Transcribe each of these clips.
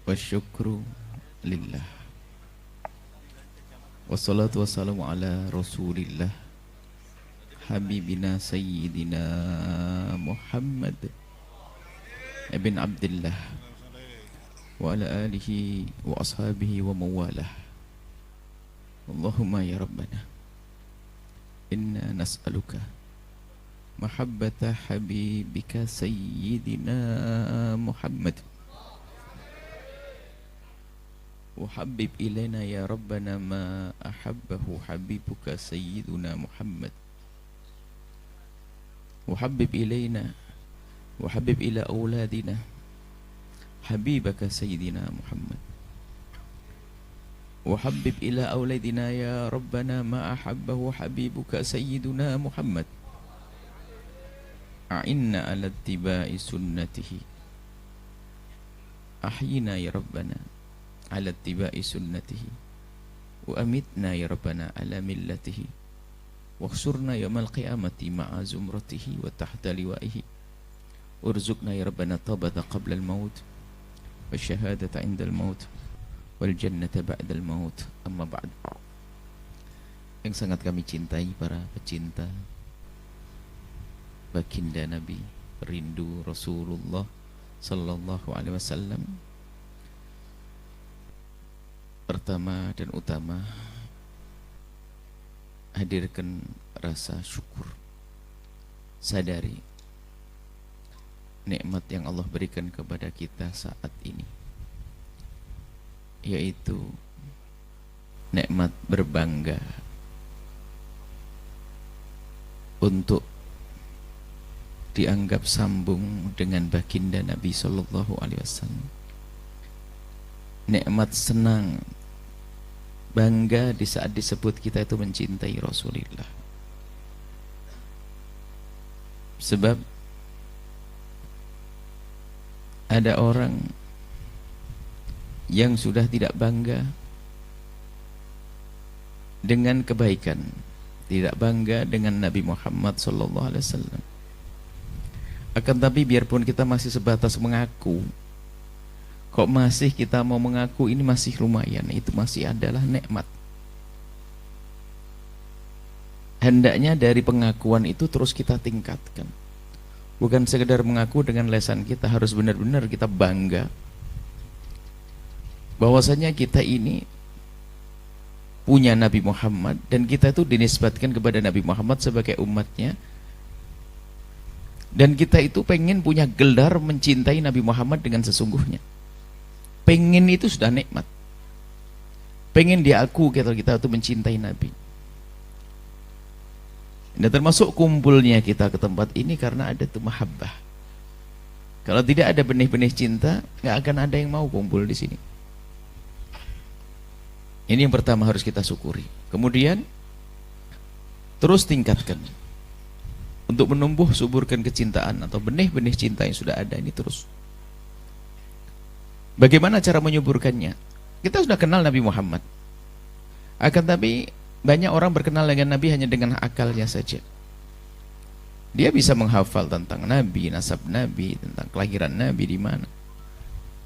Wasyukru lillah. Wassalatu wassalamu ala rasulillah Habibina Sayyidina Muhammad ibn Abdullah wa ala alihi wa ashabihi wa mawalah. Allahumma ya Rabbana inna nas'aluka mahabbata habibika Sayyidina Muhammad وحبب إلينا يا ربنا ما أحبه حبيبك سيدنا محمد وحبب إلينا وحبب إلى أولادنا حبيبك سيدنا محمد وحبب إلى أولادنا يا ربنا ما أحبه حبيبك سيدنا محمد أعنا على اتباع سنته أحينا يا ربنا على اتباع سنته وأمتنا يا ربنا على ملته واخسرنا يوم القيامة مع زمرته وتحت لوائه وارزقنا يا ربنا التوبة قبل الموت والشهادة عند الموت والجنة بعد الموت. أما بعد, yang sangat kami cintai para pecinta baginda Nabi, rindu Rasulullah sallallahu alaihi wasallam, pertama dan utama hadirkan rasa syukur, sadari nikmat yang Allah berikan kepada kita saat ini, yaitu nikmat berbangga untuk dianggap sambung dengan baginda Nabi sallallahu alaihi wasallam. Nikmat senang, bangga di saat disebut kita itu mencintai Rasulullah. Sebab ada orang yang sudah tidak bangga dengan kebaikan, tidak bangga dengan Nabi Muhammad sallallahu alaihi wasallam. Akan tapi biarpun kita masih sebatas mengaku, kok masih kita mau mengaku ini masih lumayan, itu masih adalah nikmat. Hendaknya dari pengakuan itu terus kita tingkatkan. Bukan sekedar mengaku dengan lisan kita, harus benar-benar kita bangga bahwasanya kita ini punya Nabi Muhammad dan kita itu dinisbatkan kepada Nabi Muhammad sebagai umatnya. Dan kita itu pengen punya gelar mencintai Nabi Muhammad dengan sesungguhnya. Pengen itu sudah nikmat. Pengen diaku kita itu mencintai Nabi. Dan termasuk kumpulnya kita ke tempat ini karena ada tuh mahabbah. Kalau tidak ada benih-benih cinta, nggak akan ada yang mau kumpul di sini. Ini yang pertama harus kita syukuri. Kemudian terus tingkatkan untuk menumbuh suburkan kecintaan atau benih-benih cinta yang sudah ada ini terus. Bagaimana cara menyuburkannya? Kita sudah kenal Nabi Muhammad. Akan tapi banyak orang berkenal dengan Nabi hanya dengan akalnya saja. Dia bisa menghafal tentang Nabi, nasab Nabi, tentang kelahiran Nabi di mana.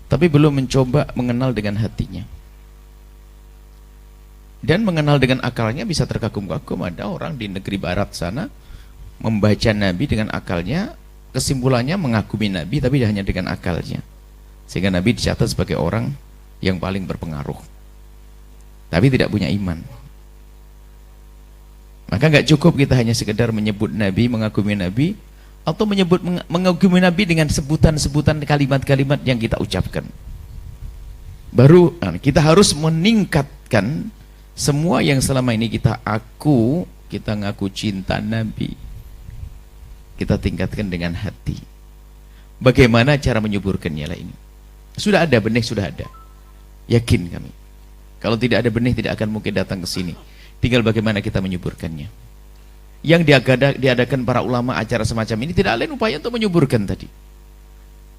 Tapi belum mencoba mengenal dengan hatinya. Dan mengenal dengan akalnya bisa terkagum-kagum. Ada orang di negeri barat sana membaca Nabi dengan akalnya, kesimpulannya mengagumi Nabi tapi hanya dengan akalnya. Sehingga Nabi dicatat sebagai orang yang paling berpengaruh, tapi tidak punya iman. Maka nggak cukup kita hanya sekedar menyebut Nabi, mengagumi Nabi, atau mengagumi Nabi dengan sebutan-sebutan kalimat-kalimat yang kita ucapkan. Baru kita harus meningkatkan semua yang selama ini kita ngaku cinta Nabi, kita tingkatkan dengan hati. Bagaimana cara menyuburkannya lah ini? Sudah ada benih, sudah ada. Yakin kami. Kalau tidak ada benih tidak akan mungkin datang ke sini. Tinggal bagaimana kita menyuburkannya. Yang diadakan para ulama acara semacam ini tidak lain upaya untuk menyuburkan tadi.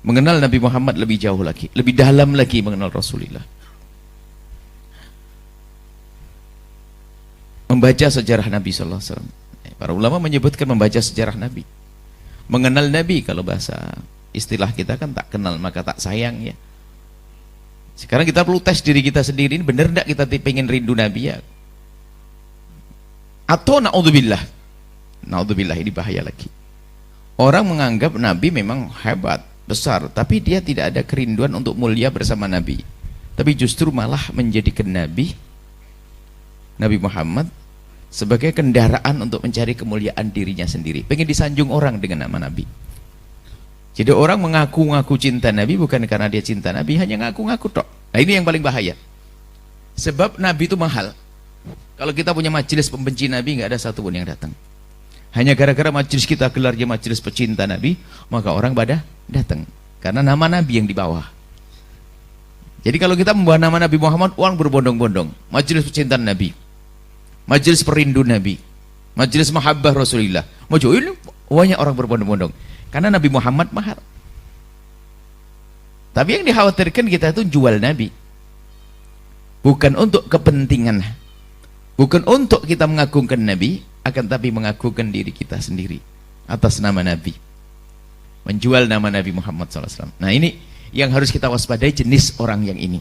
Mengenal Nabi Muhammad lebih jauh lagi, lebih dalam lagi mengenal Rasulullah. Membaca sejarah Nabi sallallahu alaihi wasallam. Para ulama menyebutkan membaca sejarah Nabi. Mengenal Nabi, kalau bahasa istilah kita kan tak kenal maka tak sayang ya. Sekarang kita perlu tes diri kita sendiri, ini benar enggak kita pengen rindu Nabi ya? Atau naudzubillah, naudzubillah, ini bahaya lagi. Orang menganggap Nabi memang hebat, besar, tapi dia tidak ada kerinduan untuk mulia bersama Nabi. Tapi justru malah menjadikan Nabi Muhammad sebagai kendaraan untuk mencari kemuliaan dirinya sendiri. Pengen disanjung orang dengan nama Nabi. Jadi orang mengaku-ngaku cinta Nabi bukan karena dia cinta Nabi, hanya ngaku-ngaku tok. Nah ini yang paling bahaya. Sebab Nabi itu mahal. Kalau kita punya majelis pembenci Nabi, nggak ada satupun yang datang. Hanya gara-gara majelis kita gelarnya majelis pecinta Nabi, maka orang pada datang. Karena nama Nabi yang di bawah. Jadi kalau kita membawa nama Nabi Muhammad, orang berbondong-bondong. Majelis pecinta Nabi, majelis perindu Nabi, majelis mahabbah Rasulullah. Majelis ini banyak orang berbondong-bondong. Karena Nabi Muhammad mahal. Tapi yang dikhawatirkan kita itu jual Nabi. Bukan untuk kepentingan, bukan untuk kita mengagungkan Nabi, akan tapi mengagungkan diri kita sendiri atas nama Nabi, menjual nama Nabi Muhammad SAW. Nah ini yang harus kita waspadai, jenis orang yang ini.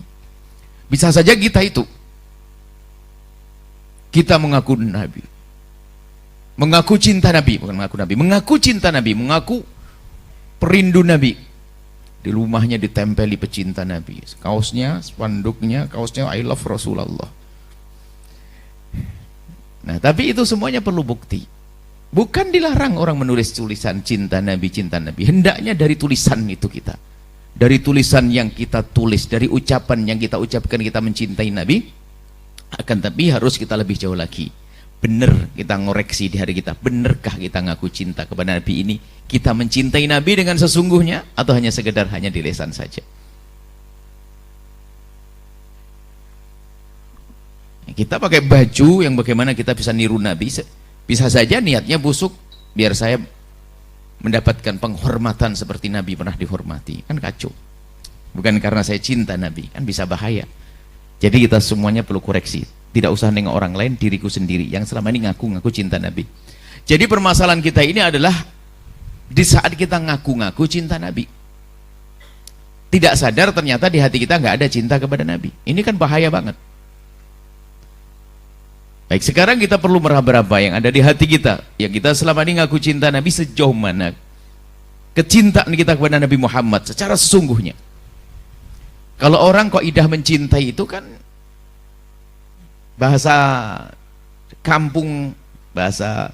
Bisa saja kita itu, kita mengaku Nabi, mengaku cinta Nabi, bukan mengaku Nabi, mengaku cinta Nabi, mengaku perindu Nabi. Di rumahnya ditempeli pecinta Nabi, kaosnya, spanduknya, kaosnya I love Rasulullah. Nah tapi itu semuanya perlu bukti. Bukan dilarang orang menulis tulisan cinta Nabi, hendaknya dari tulisan itu kita, dari tulisan yang kita tulis, dari ucapan yang kita ucapkan, kita mencintai Nabi. Akan tapi harus kita lebih jauh lagi, benar kita ngoreksi di hari kita, benarkah kita ngaku cinta kepada Nabi ini, kita mencintai Nabi dengan sesungguhnya, atau hanya sekedar hanya di lisan saja. Kita pakai baju yang bagaimana kita bisa niru Nabi, bisa saja niatnya busuk, biar saya mendapatkan penghormatan seperti Nabi pernah dihormati, kan kacau. Bukan karena saya cinta Nabi, kan bisa bahaya. Jadi kita semuanya perlu koreksi, tidak usah nengok orang lain, diriku sendiri yang selama ini ngaku-ngaku cinta Nabi. Jadi permasalahan kita ini adalah di saat kita ngaku-ngaku cinta Nabi, tidak sadar ternyata di hati kita nggak ada cinta kepada Nabi. Ini kan bahaya banget. Baik, sekarang kita perlu meraba-raba yang ada di hati kita, yang kita selama ini ngaku cinta Nabi, sejauh mana kecintaan kita kepada Nabi Muhammad secara sesungguhnya. Kalau orang kok idah mencintai itu kan bahasa kampung, bahasa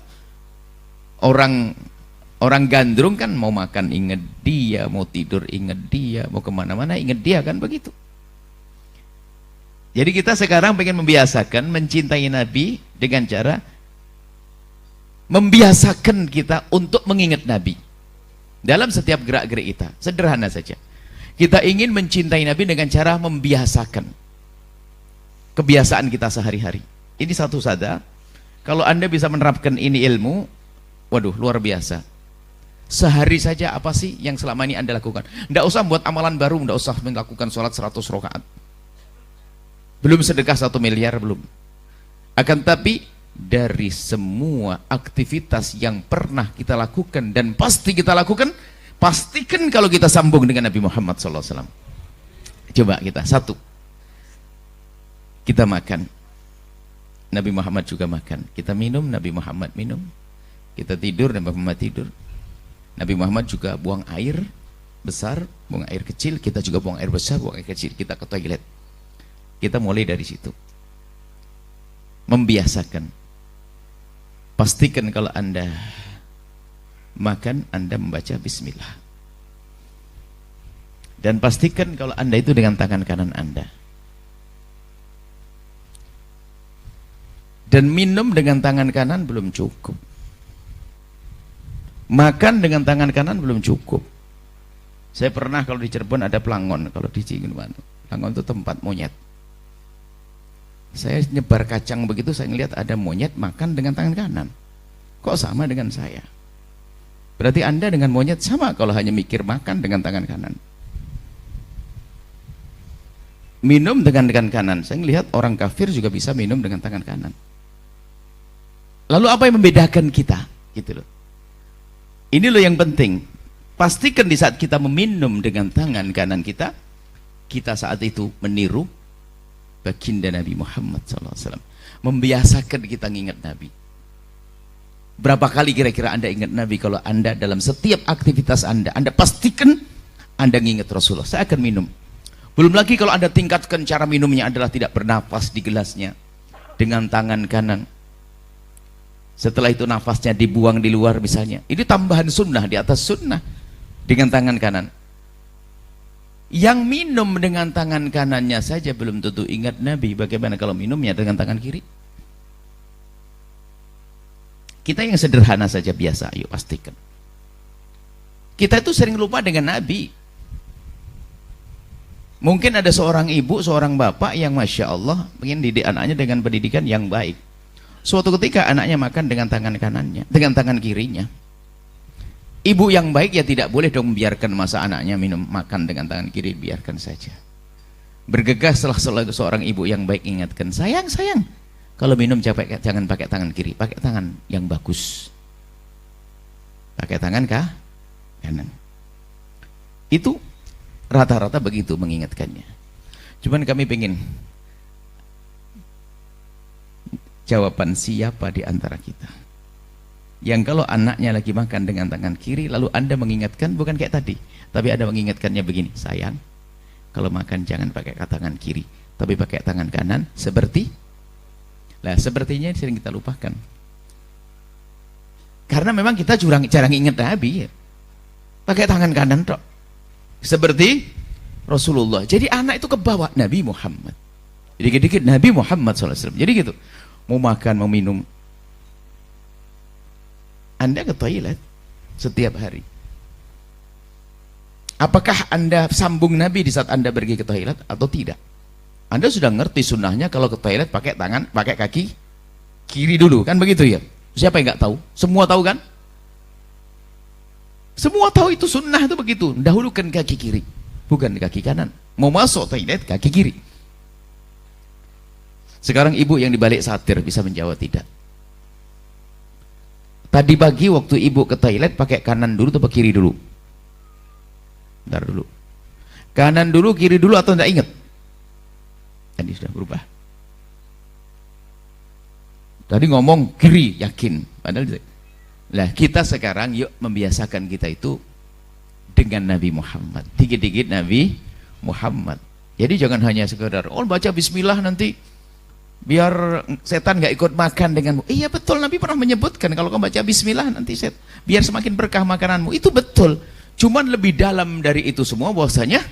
orang gandrung kan, mau makan inget dia, mau tidur inget dia, mau kemana-mana inget dia, kan begitu. Jadi kita sekarang pengen membiasakan mencintai Nabi dengan cara membiasakan kita untuk mengingat Nabi dalam setiap gerak-gerik kita. Sederhana saja, kita ingin mencintai Nabi dengan cara membiasakan kebiasaan kita sehari-hari. Ini satu saja, kalau Anda bisa menerapkan ini ilmu, waduh luar biasa. Sehari saja apa sih yang selama ini Anda lakukan? Tidak usah buat amalan baru, tidak usah melakukan sholat 100 rakaat, belum sedekah 1 miliar, belum. Akan tapi dari semua aktivitas yang pernah kita lakukan dan pasti kita lakukan, pastikan kalau kita sambung dengan Nabi Muhammad SAW. Coba kita, satu, kita makan, Nabi Muhammad juga makan. Kita minum, Nabi Muhammad minum. Kita tidur, Nabi Muhammad tidur. Nabi Muhammad juga buang air besar, buang air kecil, kita juga buang air besar, buang air kecil. Kita ke toilet. Kita mulai dari situ, membiasakan. Pastikan kalau Anda makan, Anda membaca bismillah, dan pastikan kalau Anda itu dengan tangan kanan Anda, dan minum dengan tangan kanan belum cukup, makan dengan tangan kanan belum cukup. Saya pernah, kalau di Cirebon ada Pelangon, kalau di Cirebon Pelangon itu tempat monyet. Saya nyebar kacang begitu, saya ngelihat ada monyet makan dengan tangan kanan. Kok sama dengan saya? Berarti Anda dengan monyet sama kalau hanya mikir makan dengan tangan kanan. Minum dengan tangan kanan. Saya ngelihat orang kafir juga bisa minum dengan tangan kanan. Lalu apa yang membedakan kita? Gitu loh. Ini loh yang penting. Pastikan di saat kita meminum dengan tangan kanan kita, Kita saat itu meniru baginda Nabi Muhammad SAW, membiasakan kita ngingat Nabi. Berapa kali kira-kira Anda ingat Nabi? Kalau Anda dalam setiap aktivitas Anda pastikan Anda ngingat Rasulullah. Saya akan minum. Belum lagi kalau Anda tingkatkan cara minumnya adalah tidak bernafas di gelasnya dengan tangan kanan. Setelah itu nafasnya dibuang di luar misalnya. Ini tambahan sunnah di atas sunnah, dengan tangan kanan. Yang minum dengan tangan kanannya saja belum tentu ingat Nabi. Bagaimana kalau minumnya dengan tangan kiri? Kita yang sederhana saja biasa, ayo pastikan. Kita itu sering lupa dengan Nabi. Mungkin ada seorang ibu, seorang bapak yang Masya Allah ingin didik anaknya dengan pendidikan yang baik. Suatu ketika anaknya makan dengan tangan kanannya, dengan tangan kirinya. Ibu yang baik ya tidak boleh dong membiarkan masa anaknya minum makan dengan tangan kiri, biarkan saja. Bergegas seorang ibu yang baik ingatkan, sayang, kalau minum jangan pakai tangan kiri, pakai tangan yang bagus. Pakai tangan kanan. Itu rata-rata begitu mengingatkannya. Cuman kami pengen jawaban siapa di antara kita yang kalau anaknya lagi makan dengan tangan kiri lalu Anda mengingatkan, bukan kayak tadi, tapi Anda mengingatkannya begini, sayang, kalau makan jangan pakai tangan kiri tapi pakai tangan kanan, sepertinya sering kita lupakan karena memang kita jarang ingat Nabi ya. Pakai tangan kanan tok seperti Rasulullah. Jadi anak itu kebawa Nabi Muhammad, dikit-dikit Nabi Muhammad SAW. Jadi gitu, mau makan, mau minum, Anda ke toilet setiap hari. Apakah Anda sambung Nabi di saat Anda pergi ke toilet atau tidak? Anda sudah ngerti sunnahnya kalau ke toilet pakai kaki kiri dulu, kan begitu ya? Siapa yang nggak tahu? Semua tahu kan? Semua tahu itu sunnah itu begitu. Dahulukan kaki kiri, bukan kaki kanan. Mau masuk toilet kaki kiri. Sekarang ibu yang dibalik satir bisa menjawab tidak? Tadi pagi waktu ibu ke toilet pakai kanan dulu atau kiri dulu? Bentar dulu. Kanan dulu, kiri dulu atau tidak ingat? Tadi sudah berubah. Tadi ngomong kiri, yakin. Padahal lah kita sekarang yuk membiasakan kita itu dengan Nabi Muhammad. Dikit-dikit Nabi Muhammad. Jadi jangan hanya sekedar baca bismillah nanti biar setan nggak ikut makan denganmu. Iya betul, Nabi pernah menyebutkan kalau kamu baca bismillah nanti biar semakin berkah makananmu. Itu betul. Cuman lebih dalam dari itu semua bahwasanya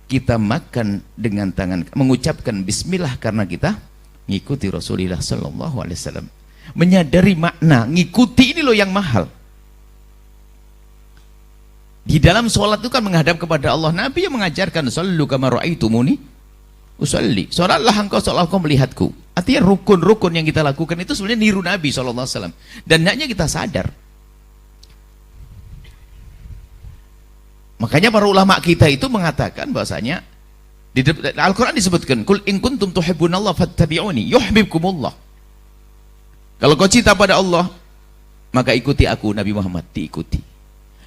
kita makan dengan tangan, mengucapkan bismillah karena kita ngikuti Rasulullah sallallahu alaihi wasallam. Menyadari makna ngikuti ini loh yang mahal. Di dalam sholat itu kan menghadap kepada Allah. Nabi yang mengajarkan sallu kama ra'aitumuni usalli. Sholatlah engkau seolah kau melihatku. Artinya rukun-rukun yang kita lakukan itu sebenarnya niru Nabi sallallahu alaihi wasallam. Dan hendaknya kita sadar. Makanya para ulama kita itu mengatakan bahasanya di Al-Quran disebutkan kul in kuntum tuhibbunallah fattabi'uni yuhibbukumullah. Kalau kau cinta pada Allah maka ikuti aku Nabi Muhammad, diikuti.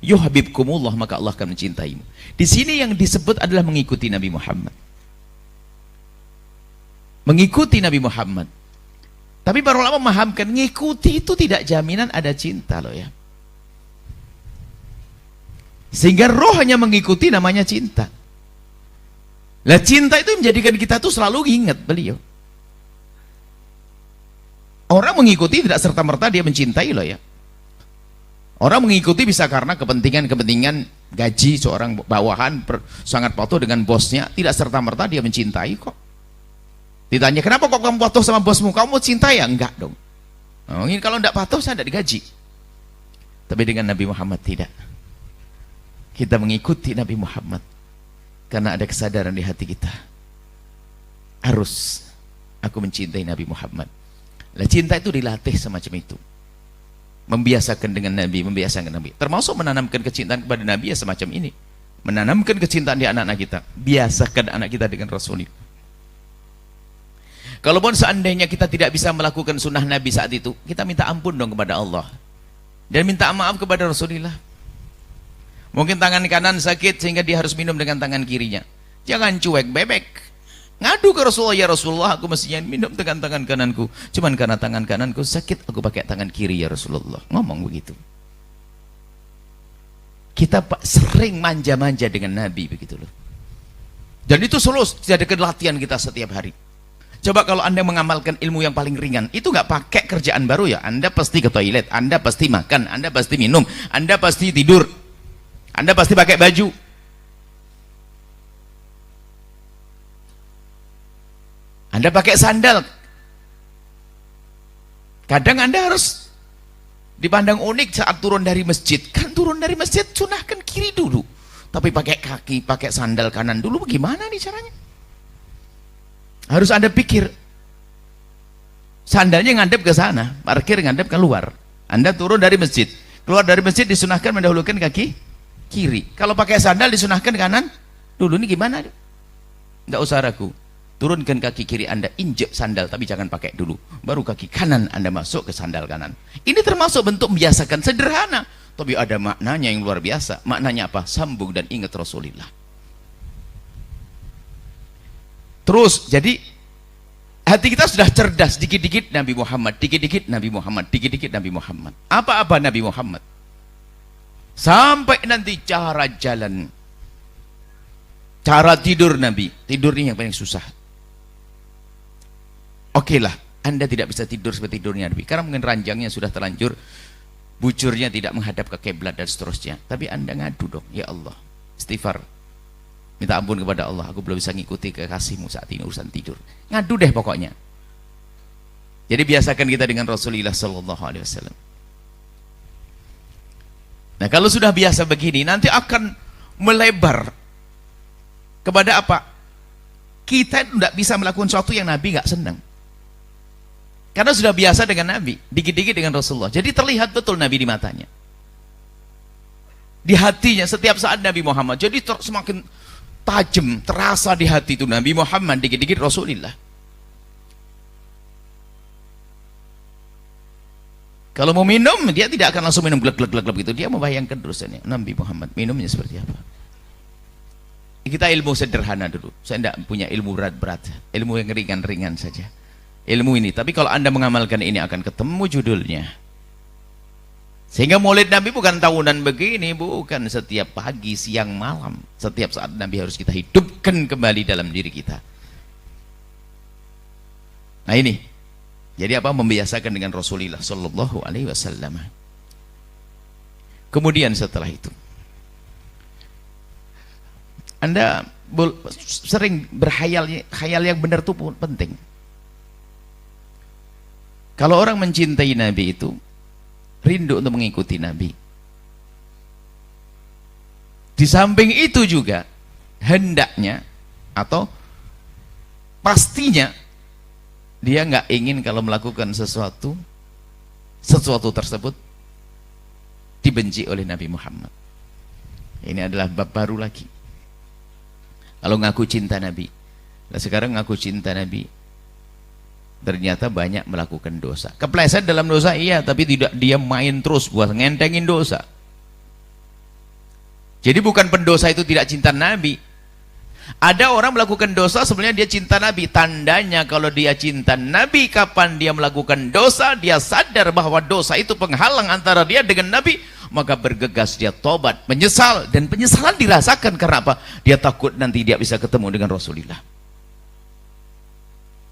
Yuhibbukumullah, maka Allah akan mencintaimu. Di sini yang disebut adalah mengikuti Nabi Muhammad. Mengikuti Nabi Muhammad. Tapi para ulama memahamkan mengikuti itu tidak jaminan ada cinta loh ya. Sehingga roh hanya mengikuti namanya cinta. Lah cinta itu menjadikan kita tuh selalu ingat beliau. Orang mengikuti tidak serta-merta dia mencintai loh ya. Orang mengikuti bisa karena kepentingan gaji seorang bawahan sangat patuh dengan bosnya, tidak serta-merta dia mencintai kok. Ditanya kenapa kok kamu patuh sama bosmu? Kamu mau cinta ya? Enggak dong. Ini kalau tidak patuh saya tidak digaji. Tapi dengan Nabi Muhammad tidak. Kita mengikuti Nabi Muhammad karena ada kesadaran di hati kita. Harus aku mencintai Nabi Muhammad. Lah cinta itu dilatih semacam itu. Membiasakan dengan Nabi, membiasakan Nabi. Termasuk menanamkan kecintaan kepada Nabi ya semacam ini. Menanamkan kecintaan di anak-anak kita. Biasakan anak kita dengan Rasulullah. Kalaupun seandainya kita tidak bisa melakukan sunnah Nabi saat itu, kita minta ampun dong kepada Allah. Dan minta maaf kepada Rasulullah. Mungkin tangan kanan sakit sehingga dia harus minum dengan tangan kirinya. Jangan cuek bebek. Ngadu ke Rasulullah, ya Rasulullah, aku mestinya minum dengan tangan kananku. Cuman karena tangan kananku sakit, aku pakai tangan kiri ya Rasulullah. Ngomong begitu. Kita sering manja-manja dengan Nabi begitu loh. Dan itu selalu jadi latihan kita setiap hari. Coba kalau Anda mengamalkan ilmu yang paling ringan, itu nggak pakai kerjaan baru ya. Anda pasti ke toilet, Anda pasti makan, Anda pasti minum, Anda pasti tidur, Anda pasti pakai baju. Anda pakai sandal. Kadang Anda harus dipandang unik saat turun dari masjid. Kan turun dari masjid sunahkan kiri dulu. Tapi pakai kaki, pakai sandal kanan dulu, bagaimana nih caranya? Harus Anda pikir. Sandalnya ngadep ke sana, parkir ngadep keluar. Anda turun dari masjid. Keluar dari masjid disunahkan mendahulukan kaki kiri. Kalau pakai sandal disunahkan kanan dulu. Ini gimana? Nggak usah ragu. Turunkan kaki kiri Anda, injek sandal, tapi jangan pakai dulu. Baru kaki kanan Anda masuk ke sandal kanan. Ini termasuk bentuk membiasakan, sederhana. Tapi ada maknanya yang luar biasa. Maknanya apa? Sambung dan ingat Rasulullah. Terus, jadi hati kita sudah cerdas. Dikit-dikit Nabi Muhammad, dikit-dikit Nabi Muhammad, dikit-dikit Nabi Muhammad. Apa-apa Nabi Muhammad. Sampai nanti cara jalan, cara tidur Nabi. Tidur ini yang paling susah. Oke lah, Anda tidak bisa tidur seperti tidurnya Nabi, karena mungkin ranjangnya sudah terlanjur, bujurnya tidak menghadap ke kiblat dan seterusnya. Tapi Anda ngadu dong, ya Allah, istighfar, minta ampun kepada Allah, aku belum bisa ngikuti kekasihmu saat ini urusan tidur. Ngadu deh pokoknya. Jadi biasakan kita dengan Rasulullah Sallallahu Alaihi Wasallam. Nah kalau sudah biasa begini, nanti akan melebar kepada apa? Kita tidak bisa melakukan sesuatu yang Nabi nggak senang. Karena sudah biasa dengan Nabi, dikit-dikit dengan Rasulullah. Jadi terlihat betul Nabi di matanya. Di hatinya setiap saat Nabi Muhammad. Jadi semakin tajam, terasa di hati itu Nabi Muhammad, dikit-dikit Rasulullah. Kalau mau minum, dia tidak akan langsung minum glek-glek gitu. Dia membayangkan terusnya, Nabi Muhammad minumnya seperti apa. Kita ilmu sederhana dulu. Saya tidak punya ilmu berat-berat. Ilmu yang ringan-ringan saja. Ilmu ini, tapi kalau Anda mengamalkan ini akan ketemu judulnya. Sehingga Maulid Nabi bukan tahunan begini, bukan setiap pagi, siang, malam. Setiap saat Nabi harus kita hidupkan kembali dalam diri kita. Nah ini, jadi apa? Membiasakan dengan Rasulullah Sallallahu Alaihi Wasallam. Kemudian setelah itu, Anda sering berkhayal, khayal yang benar itu pun penting. Kalau orang mencintai Nabi itu rindu untuk mengikuti Nabi. Di samping itu juga hendaknya atau pastinya dia nggak ingin kalau melakukan sesuatu tersebut dibenci oleh Nabi Muhammad. Ini adalah bab baru lagi. Kalau ngaku cinta Nabi, nah sekarang ngaku cinta Nabi, ternyata banyak melakukan dosa. Kepleset dalam dosa iya, tapi tidak dia main terus buat ngentengin dosa. Jadi bukan pendosa itu tidak cinta Nabi. Ada orang melakukan dosa sebenarnya dia cinta Nabi. Tandanya kalau dia cinta Nabi, kapan dia melakukan dosa, dia sadar bahwa dosa itu penghalang antara dia dengan Nabi, maka bergegas dia tobat, menyesal, dan penyesalan dirasakan karena apa? Dia takut nanti dia bisa ketemu dengan Rasulullah.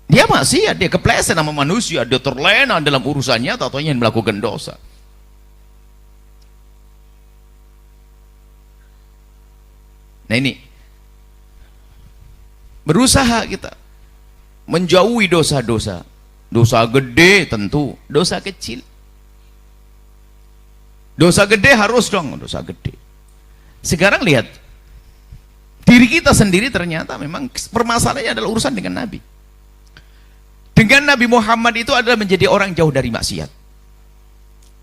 Dia maksiat, dia kepleset sama manusia, dia terlena dalam urusannya, taunya melakukan dosa. Nah ini, berusaha kita menjauhi dosa-dosa. Dosa gede tentu, dosa kecil. Dosa gede harus dong, dosa gede. Sekarang lihat, diri kita sendiri ternyata memang permasalahannya adalah urusan dengan Nabi. Dengan Nabi Muhammad itu adalah menjadi orang jauh dari maksiat.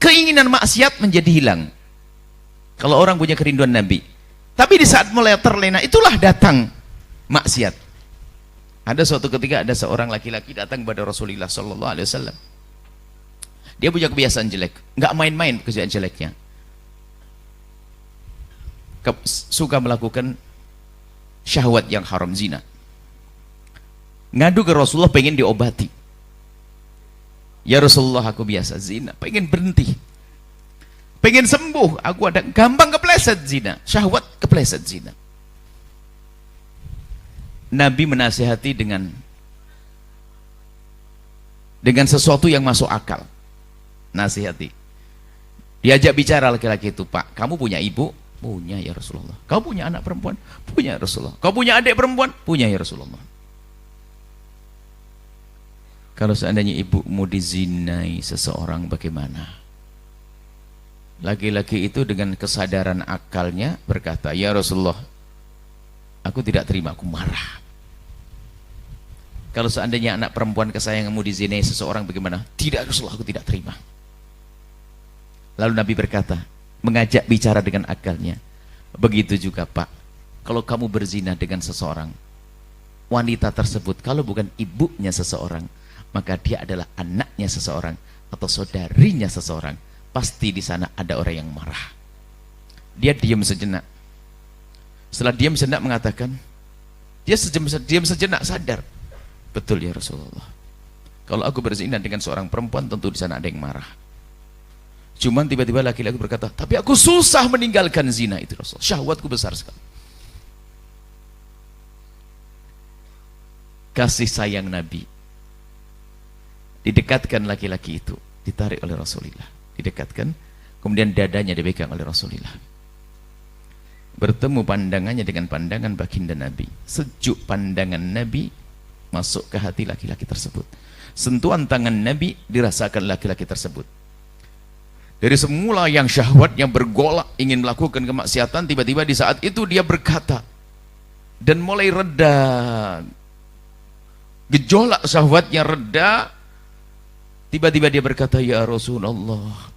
Keinginan maksiat menjadi hilang. Kalau orang punya kerinduan Nabi. Tapi di saat mulai terlena, itulah datang maksiat. Ada suatu ketika ada seorang laki-laki datang kepada Rasulullah Sallallahu Alaihi Wasallam. Dia punya kebiasaan jelek, nggak main-main kebiasaan jeleknya. Suka melakukan syahwat yang haram, zina. Ngadu ke Rasulullah pengen diobati. Ya Rasulullah, aku biasa zina, pengen berhenti, pengen sembuh, aku ada gampang kepleset zina, syahwat kepleset zina. Nabi menasihati dengan sesuatu yang masuk akal. Nasihati, diajak bicara laki-laki itu, Pak, kamu punya ibu? Punya ya Rasulullah. Kau punya anak perempuan? Punya ya Rasulullah. Kau punya adik perempuan? Punya ya Rasulullah. Kalau seandainya ibumu dizinai seseorang, bagaimana? Laki-laki itu dengan kesadaran akalnya berkata, ya Rasulullah, aku tidak terima, aku marah. Kalau seandainya anak perempuan kesayanganmu dizinai seseorang, bagaimana? Tidak Rasulullah, aku tidak terima. Lalu Nabi berkata, mengajak bicara dengan akalnya, begitu juga Pak, kalau kamu berzina dengan seseorang, wanita tersebut kalau bukan ibunya seseorang, maka dia adalah anaknya seseorang atau saudarinya seseorang, pasti di sana ada orang yang marah. Dia diam sejenak. Setelah diam sejenak mengatakan, dia diam sejenak sadar, betul ya Rasulullah, kalau aku berzina dengan seorang perempuan, tentu di sana ada yang marah. Cuman tiba-tiba laki-laki berkata, tapi aku susah meninggalkan zina itu Rasul, syahwatku besar sekali. Kasih sayang Nabi didekatkan laki-laki itu, ditarik oleh Rasulullah, didekatkan, kemudian dadanya dipegang oleh Rasulullah. Bertemu pandangannya dengan pandangan baginda Nabi, sejuk pandangan Nabi masuk ke hati laki-laki tersebut. Sentuhan tangan Nabi dirasakan laki-laki tersebut. Dari semula yang syahwat, yang bergolak ingin melakukan kemaksiatan, tiba-tiba di saat itu dia berkata dan mulai reda, gejolak syahwatnya reda. Tiba-tiba dia berkata, ya Rasulullah,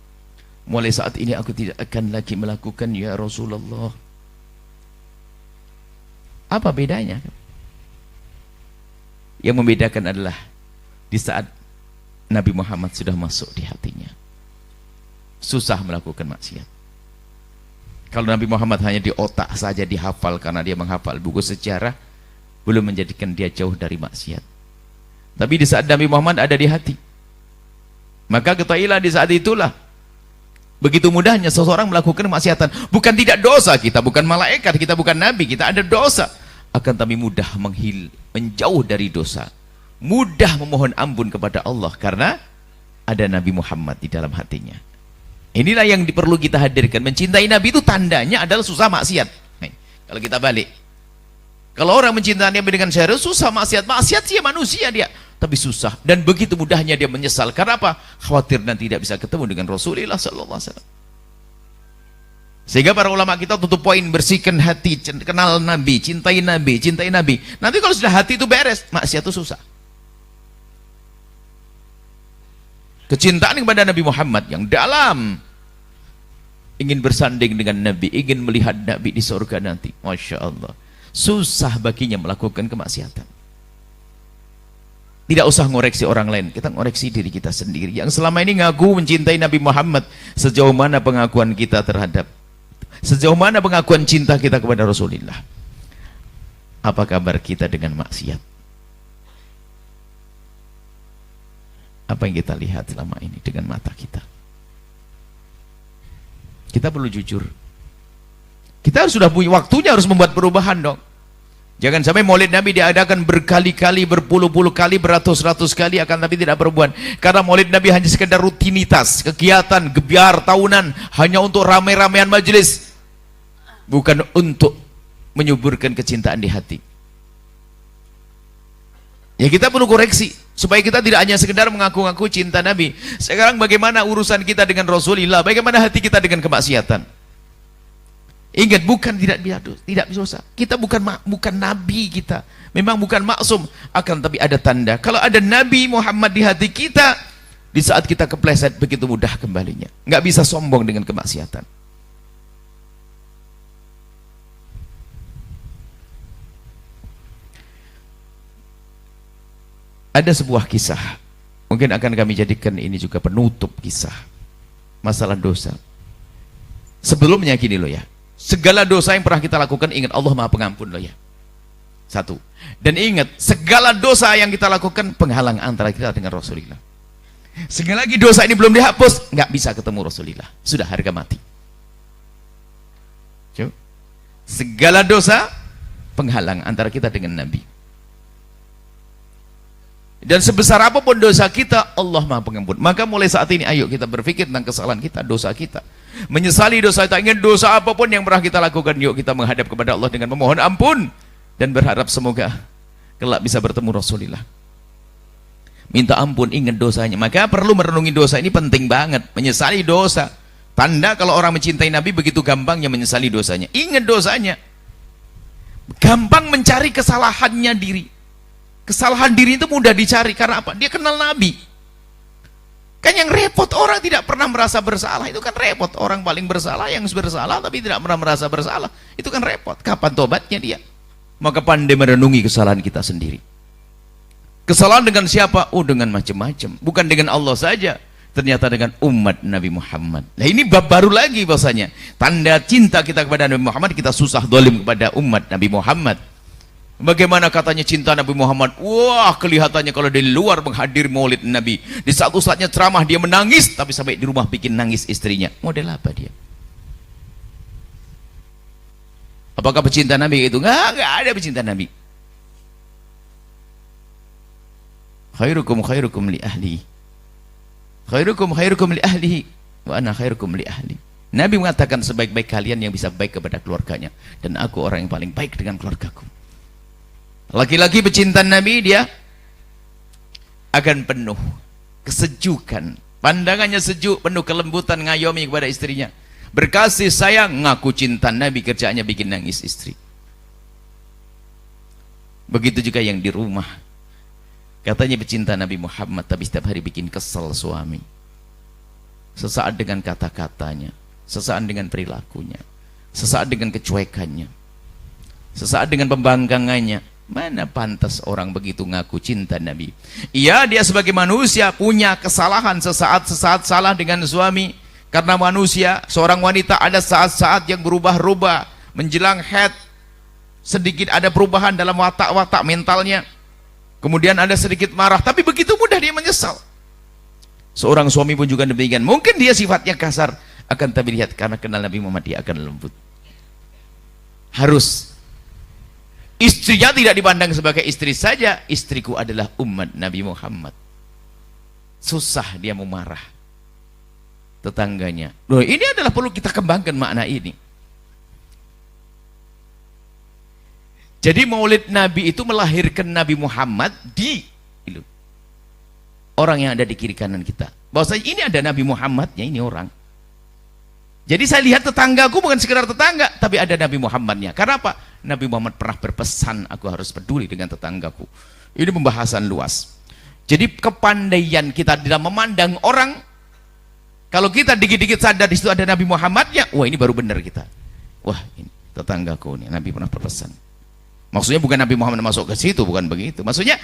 mulai saat ini aku tidak akan lagi melakukan ya Rasulullah. Apa bedanya? Yang membedakan adalah di saat Nabi Muhammad sudah masuk di hatinya, susah melakukan maksiat. Kalau Nabi Muhammad hanya di otak saja dihafal karena dia menghafal buku sejarah, belum menjadikan dia jauh dari maksiat. Tapi di saat Nabi Muhammad ada di hati, maka ketahuilah di saat itulah begitu mudahnya seseorang melakukan kemaksiatan. Bukan tidak dosa kita, bukan malaikat kita, bukan nabi kita, ada dosa, akan tapi mudah menjauh dari dosa, mudah memohon ampun kepada Allah karena ada Nabi Muhammad di dalam hatinya. Inilah yang perlu kita hadirkan. Mencintai Nabi itu tandanya adalah susah maksiat. Kalau kita balik, kalau orang mencintai Nabi dengan syariat, susah maksiat. Maksiat sih manusia dia, tapi susah, dan begitu mudahnya dia menyesal. Karena apa? Khawatir nanti tidak bisa ketemu dengan Rasulullah SAW. Sehingga para ulama kita tutup poin, bersihkan hati, kenal Nabi, cintai Nabi, cintai Nabi. Nanti kalau sudah hati itu beres, maksiat itu susah. Kecintaan kepada Nabi Muhammad yang dalam, ingin bersanding dengan Nabi, ingin melihat Nabi di surga nanti, Masya Allah, susah baginya melakukan kemaksiatan. Tidak usah ngoreksi orang lain, kita ngoreksi diri kita sendiri yang selama ini ngaku mencintai Nabi Muhammad. Sejauh mana pengakuan kita terhadap, sejauh mana pengakuan cinta kita kepada Rasulullah? Apa kabar kita dengan maksiat? Apa yang kita lihat selama ini dengan mata kita? Kita perlu jujur. Kita sudah punya waktunya, harus membuat perubahan dong. Jangan sampai maulid Nabi diadakan berkali-kali, berpuluh-puluh kali, beratus-ratus kali, akan tapi tidak berbuat. Karena maulid Nabi hanya sekedar rutinitas, kegiatan, gebiar tahunan, hanya untuk ramai-ramaian majelis, bukan untuk menyuburkan kecintaan di hati. Ya kita perlu koreksi, supaya kita tidak hanya sekedar mengaku-ngaku cinta Nabi. Sekarang bagaimana urusan kita dengan Rasulullah? Bagaimana hati kita dengan kemaksiatan? Ingat, bukan tidak bisa. Kita bukan nabi kita. Memang bukan maksum, akan tapi ada tanda. Kalau ada Nabi Muhammad di hati kita, di saat kita kepleset begitu mudah kembalinya. Nggak bisa sombong dengan kemaksiatan. Ada sebuah kisah, mungkin akan kami jadikan ini juga penutup kisah masalah dosa. Sebelumnya gini loh ya, segala dosa yang pernah kita lakukan, ingat Allah Maha Pengampun loh ya. Satu. Dan ingat, segala dosa yang kita lakukan penghalang antara kita dengan Rasulullah. Sekali lagi dosa ini belum dihapus, nggak bisa ketemu Rasulullah. Sudah harga mati. Coba. Segala dosa penghalang antara kita dengan Nabi. Dan sebesar apapun dosa kita, Allah Maha Pengampun. Maka mulai saat ini ayo kita berpikir tentang kesalahan kita, dosa kita. Menyesali dosa kita, ingin dosa apapun yang pernah kita lakukan, yuk kita menghadap kepada Allah dengan memohon ampun dan berharap semoga kelak bisa bertemu Rasulullah. Minta ampun, ingat dosanya. Maka perlu merenungi dosa, ini penting banget. Menyesali dosa. Tanda kalau orang mencintai Nabi begitu gampangnya menyesali dosanya. Ingat dosanya. Gampang mencari kesalahannya diri. Kesalahan diri itu mudah dicari. Karena apa? Dia kenal Nabi. Kan yang repot orang tidak pernah merasa bersalah. Itu kan repot. Orang paling bersalah yang bersalah tapi tidak pernah merasa bersalah. Itu kan repot. Kapan tobatnya dia? Maka pandai merenungi kesalahan kita sendiri. Kesalahan dengan siapa? Oh, dengan macam-macam. Bukan dengan Allah saja. Ternyata dengan umat Nabi Muhammad. Nah, ini bab baru lagi bahasanya. Tanda cinta kita kepada Nabi Muhammad, kita susah zalim kepada umat Nabi Muhammad. Bagaimana katanya cinta Nabi Muhammad? Wah, kelihatannya kalau di luar menghadiri maulid Nabi. Di satu saatnya ceramah dia menangis, tapi sampai di rumah bikin nangis istrinya. Model apa dia? Apakah pecinta Nabi itu? Enggak ada pecinta Nabi. Khairukum khairukum li ahli. Khairukum khairukum li ahlihi wa ana khairukum li ahli. Nabi mengatakan sebaik-baik kalian yang bisa baik kepada keluarganya, dan aku orang yang paling baik dengan keluargaku. Laki-laki pecinta Nabi dia akan penuh kesejukan, pandangannya sejuk, penuh kelembutan, ngayomi kepada istrinya, berkasih sayang, ngaku cinta Nabi, kerjaannya bikin nangis istri. Begitu juga yang di rumah. Katanya pecinta Nabi Muhammad, tapi setiap hari bikin kesel suami. Sesaat dengan kata-katanya, sesaat dengan perilakunya, sesaat dengan kecuekannya, sesaat dengan pembangkangannya. Mana pantas orang begitu ngaku cinta Nabi? Iya, dia sebagai manusia punya kesalahan, sesaat salah dengan suami. Karena manusia, seorang wanita ada saat-saat yang berubah-ubah, menjelang haid, sedikit ada perubahan dalam watak-watak mentalnya. Kemudian ada sedikit marah, tapi begitu mudah dia menyesal. Seorang suami pun juga demikian. Mungkin dia sifatnya kasar, akan tapi lihat karena kenal Nabi Muhammad dia akan lembut. Harus. Istrinya tidak dipandang sebagai istri saja, istriku adalah umat Nabi Muhammad. Susah dia mau marah tetangganya. Loh, ini adalah perlu kita kembangkan makna ini. Jadi maulid Nabi itu melahirkan Nabi Muhammad di orang yang ada di kiri kanan kita. Bahwasanya ini ada Nabi Muhammadnya, ini orang. Jadi saya lihat tetanggaku bukan sekedar tetangga, tapi ada Nabi Muhammadnya. Karena apa? Nabi Muhammad pernah berpesan, aku harus peduli dengan tetanggaku. Ini pembahasan luas. Jadi kepandaian kita dalam memandang orang, kalau kita dikit-dikit sadar di situ ada Nabi Muhammadnya, wah ini baru benar kita. Wah ini tetanggaku ini, Nabi pernah berpesan. Maksudnya bukan Nabi Muhammad masuk ke situ, bukan begitu. Maksudnya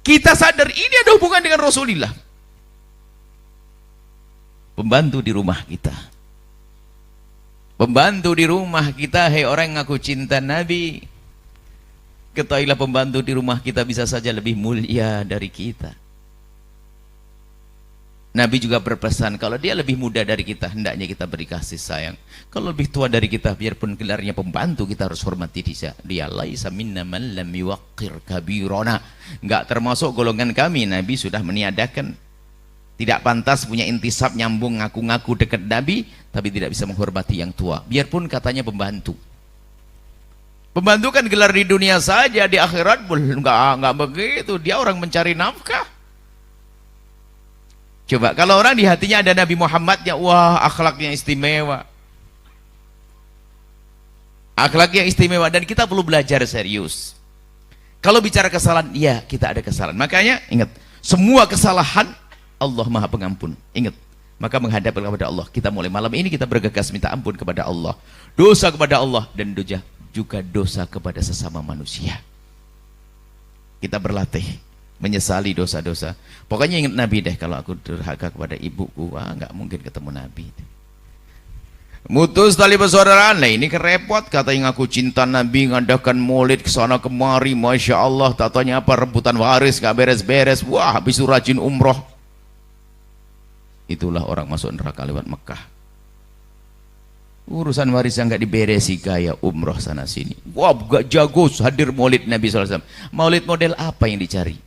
kita sadar ini ada hubungan dengan Rasulullah. Pembantu di rumah kita. Pembantu di rumah kita, hei orang yang ngaku cinta Nabi. Ketahuilah pembantu di rumah kita bisa saja lebih mulia dari kita. Nabi juga berpesan, kalau dia lebih muda dari kita, hendaknya kita beri kasih sayang. Kalau lebih tua dari kita, biarpun gelarnya pembantu, kita harus hormati dia. Dia laisa minna man lam yuwaqqir kabirona. Enggak termasuk golongan kami. Nabi sudah meniadakan. Tidak pantas punya intisab nyambung ngaku-ngaku dekat Nabi, tapi tidak bisa menghormati yang tua. Biarpun katanya pembantu. Pembantu kan gelar di dunia saja, di akhirat enggak begitu. Dia orang mencari nafkah. Coba kalau orang di hatinya ada Nabi Muhammad, ya wah akhlaknya istimewa. Akhlak yang istimewa, dan kita perlu belajar serius. Kalau bicara kesalahan, ya kita ada kesalahan. Makanya ingat, semua kesalahan Allah Maha Pengampun. Ingat, maka menghadap kepada Allah. Kita mulai malam ini kita bergegas minta ampun kepada Allah. Dosa kepada Allah dan juga dosa kepada sesama manusia. Kita berlatih menyesali dosa-dosa. Pokoknya ingat Nabi deh, kalau aku durhaka kepada ibuku, wah nggak mungkin ketemu Nabi. Mutus tali persaudaraan. Nah ini kerepot, kata yang aku cinta Nabi ngadakan maulid kesana kemari, Masya Allah, tak tanya apa, rebutan waris gak beres-beres. Wah, habis itu rajin umroh. Itulah orang masuk neraka lewat Mekah. Urusan waris yang gak diberesi kayak umroh sana sini. Wah, gak jago hadir maulid Nabi SAW. Maulid model apa yang dicari?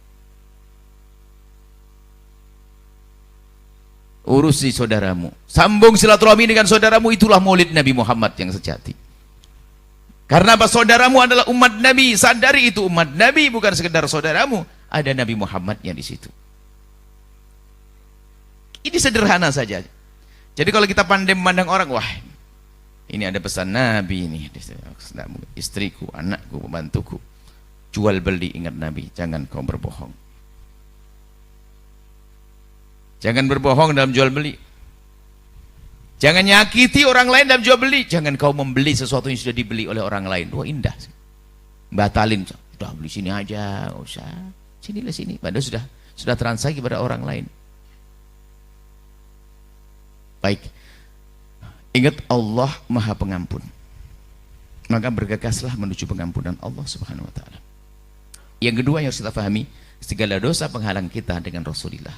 Urusi saudaramu, sambung silaturahmi dengan saudaramu, itulah maulid Nabi Muhammad yang sejati. Karena apa? Saudaramu adalah umat Nabi, sadari itu umat Nabi, bukan sekedar saudaramu, ada Nabi Muhammadnya di situ. Ini sederhana saja. Jadi kalau kita pandai memandang orang, wah ini ada pesan Nabi ini, istriku, anakku, pembantuku, jual beli, ingat Nabi, jangan kau berbohong. Jangan berbohong dalam jual beli. Jangan nyakiti orang lain dalam jual beli. Jangan kau membeli sesuatu yang sudah dibeli oleh orang lain. Wah indah. Batalin. Udah beli sini aja, nggak usah. Sinilah sini. Padahal sudah transaksi pada orang lain. Baik. Ingat Allah Maha Pengampun. Maka bergegaslah menuju pengampunan Allah Subhanahu wa taala. Yang kedua yang harus kita pahami, segala dosa penghalang kita dengan Rasulullah.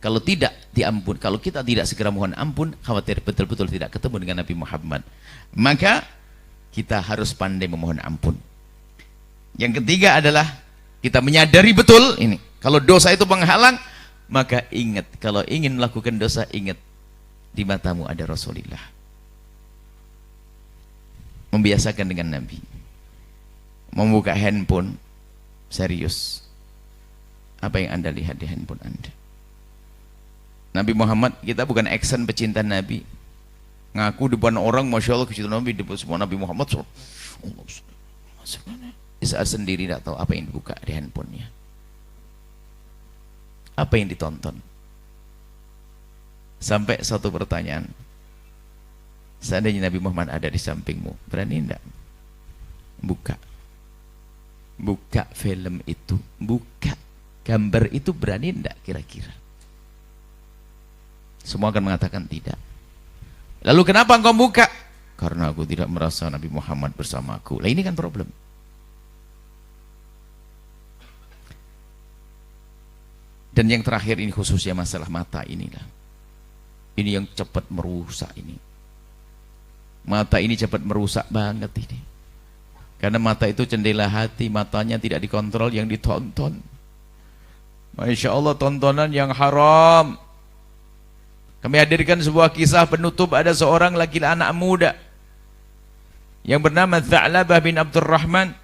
Kalau tidak diampun, kalau kita tidak segera mohon ampun, khawatir betul-betul tidak ketemu dengan Nabi Muhammad. Maka kita harus pandai memohon ampun. Yang ketiga adalah kita menyadari betul ini. Kalau dosa itu penghalang, maka ingat, kalau ingin melakukan dosa, ingat di matamu ada Rasulullah. Membiasakan dengan Nabi. Membuka handphone, serius. Apa yang Anda lihat di handphone Anda? Nabi Muhammad, kita bukan action pecinta Nabi, ngaku depan orang Masya Allah kecintaan Nabi, depan semua Nabi Muhammad saat sendiri tidak tahu apa yang dibuka di handphonenya, apa yang ditonton. Sampai satu pertanyaan, seandainya Nabi Muhammad ada di sampingmu, berani enggak buka film itu, buka gambar itu, berani enggak kira-kira? Semua akan mengatakan tidak. Lalu kenapa engkau buka? Karena aku tidak merasa Nabi Muhammad bersamaku. Lah ini kan problem. Dan yang terakhir ini khususnya masalah mata inilah. Ini yang cepat merusak ini. Mata ini cepat merusak banget ini. Karena mata itu jendela hati, matanya tidak dikontrol, yang ditonton. Masya Allah, tontonan yang haram. Kami hadirkan sebuah kisah penutup, ada seorang laki-laki anak muda yang bernama Tha'labah bin Abdurrahman.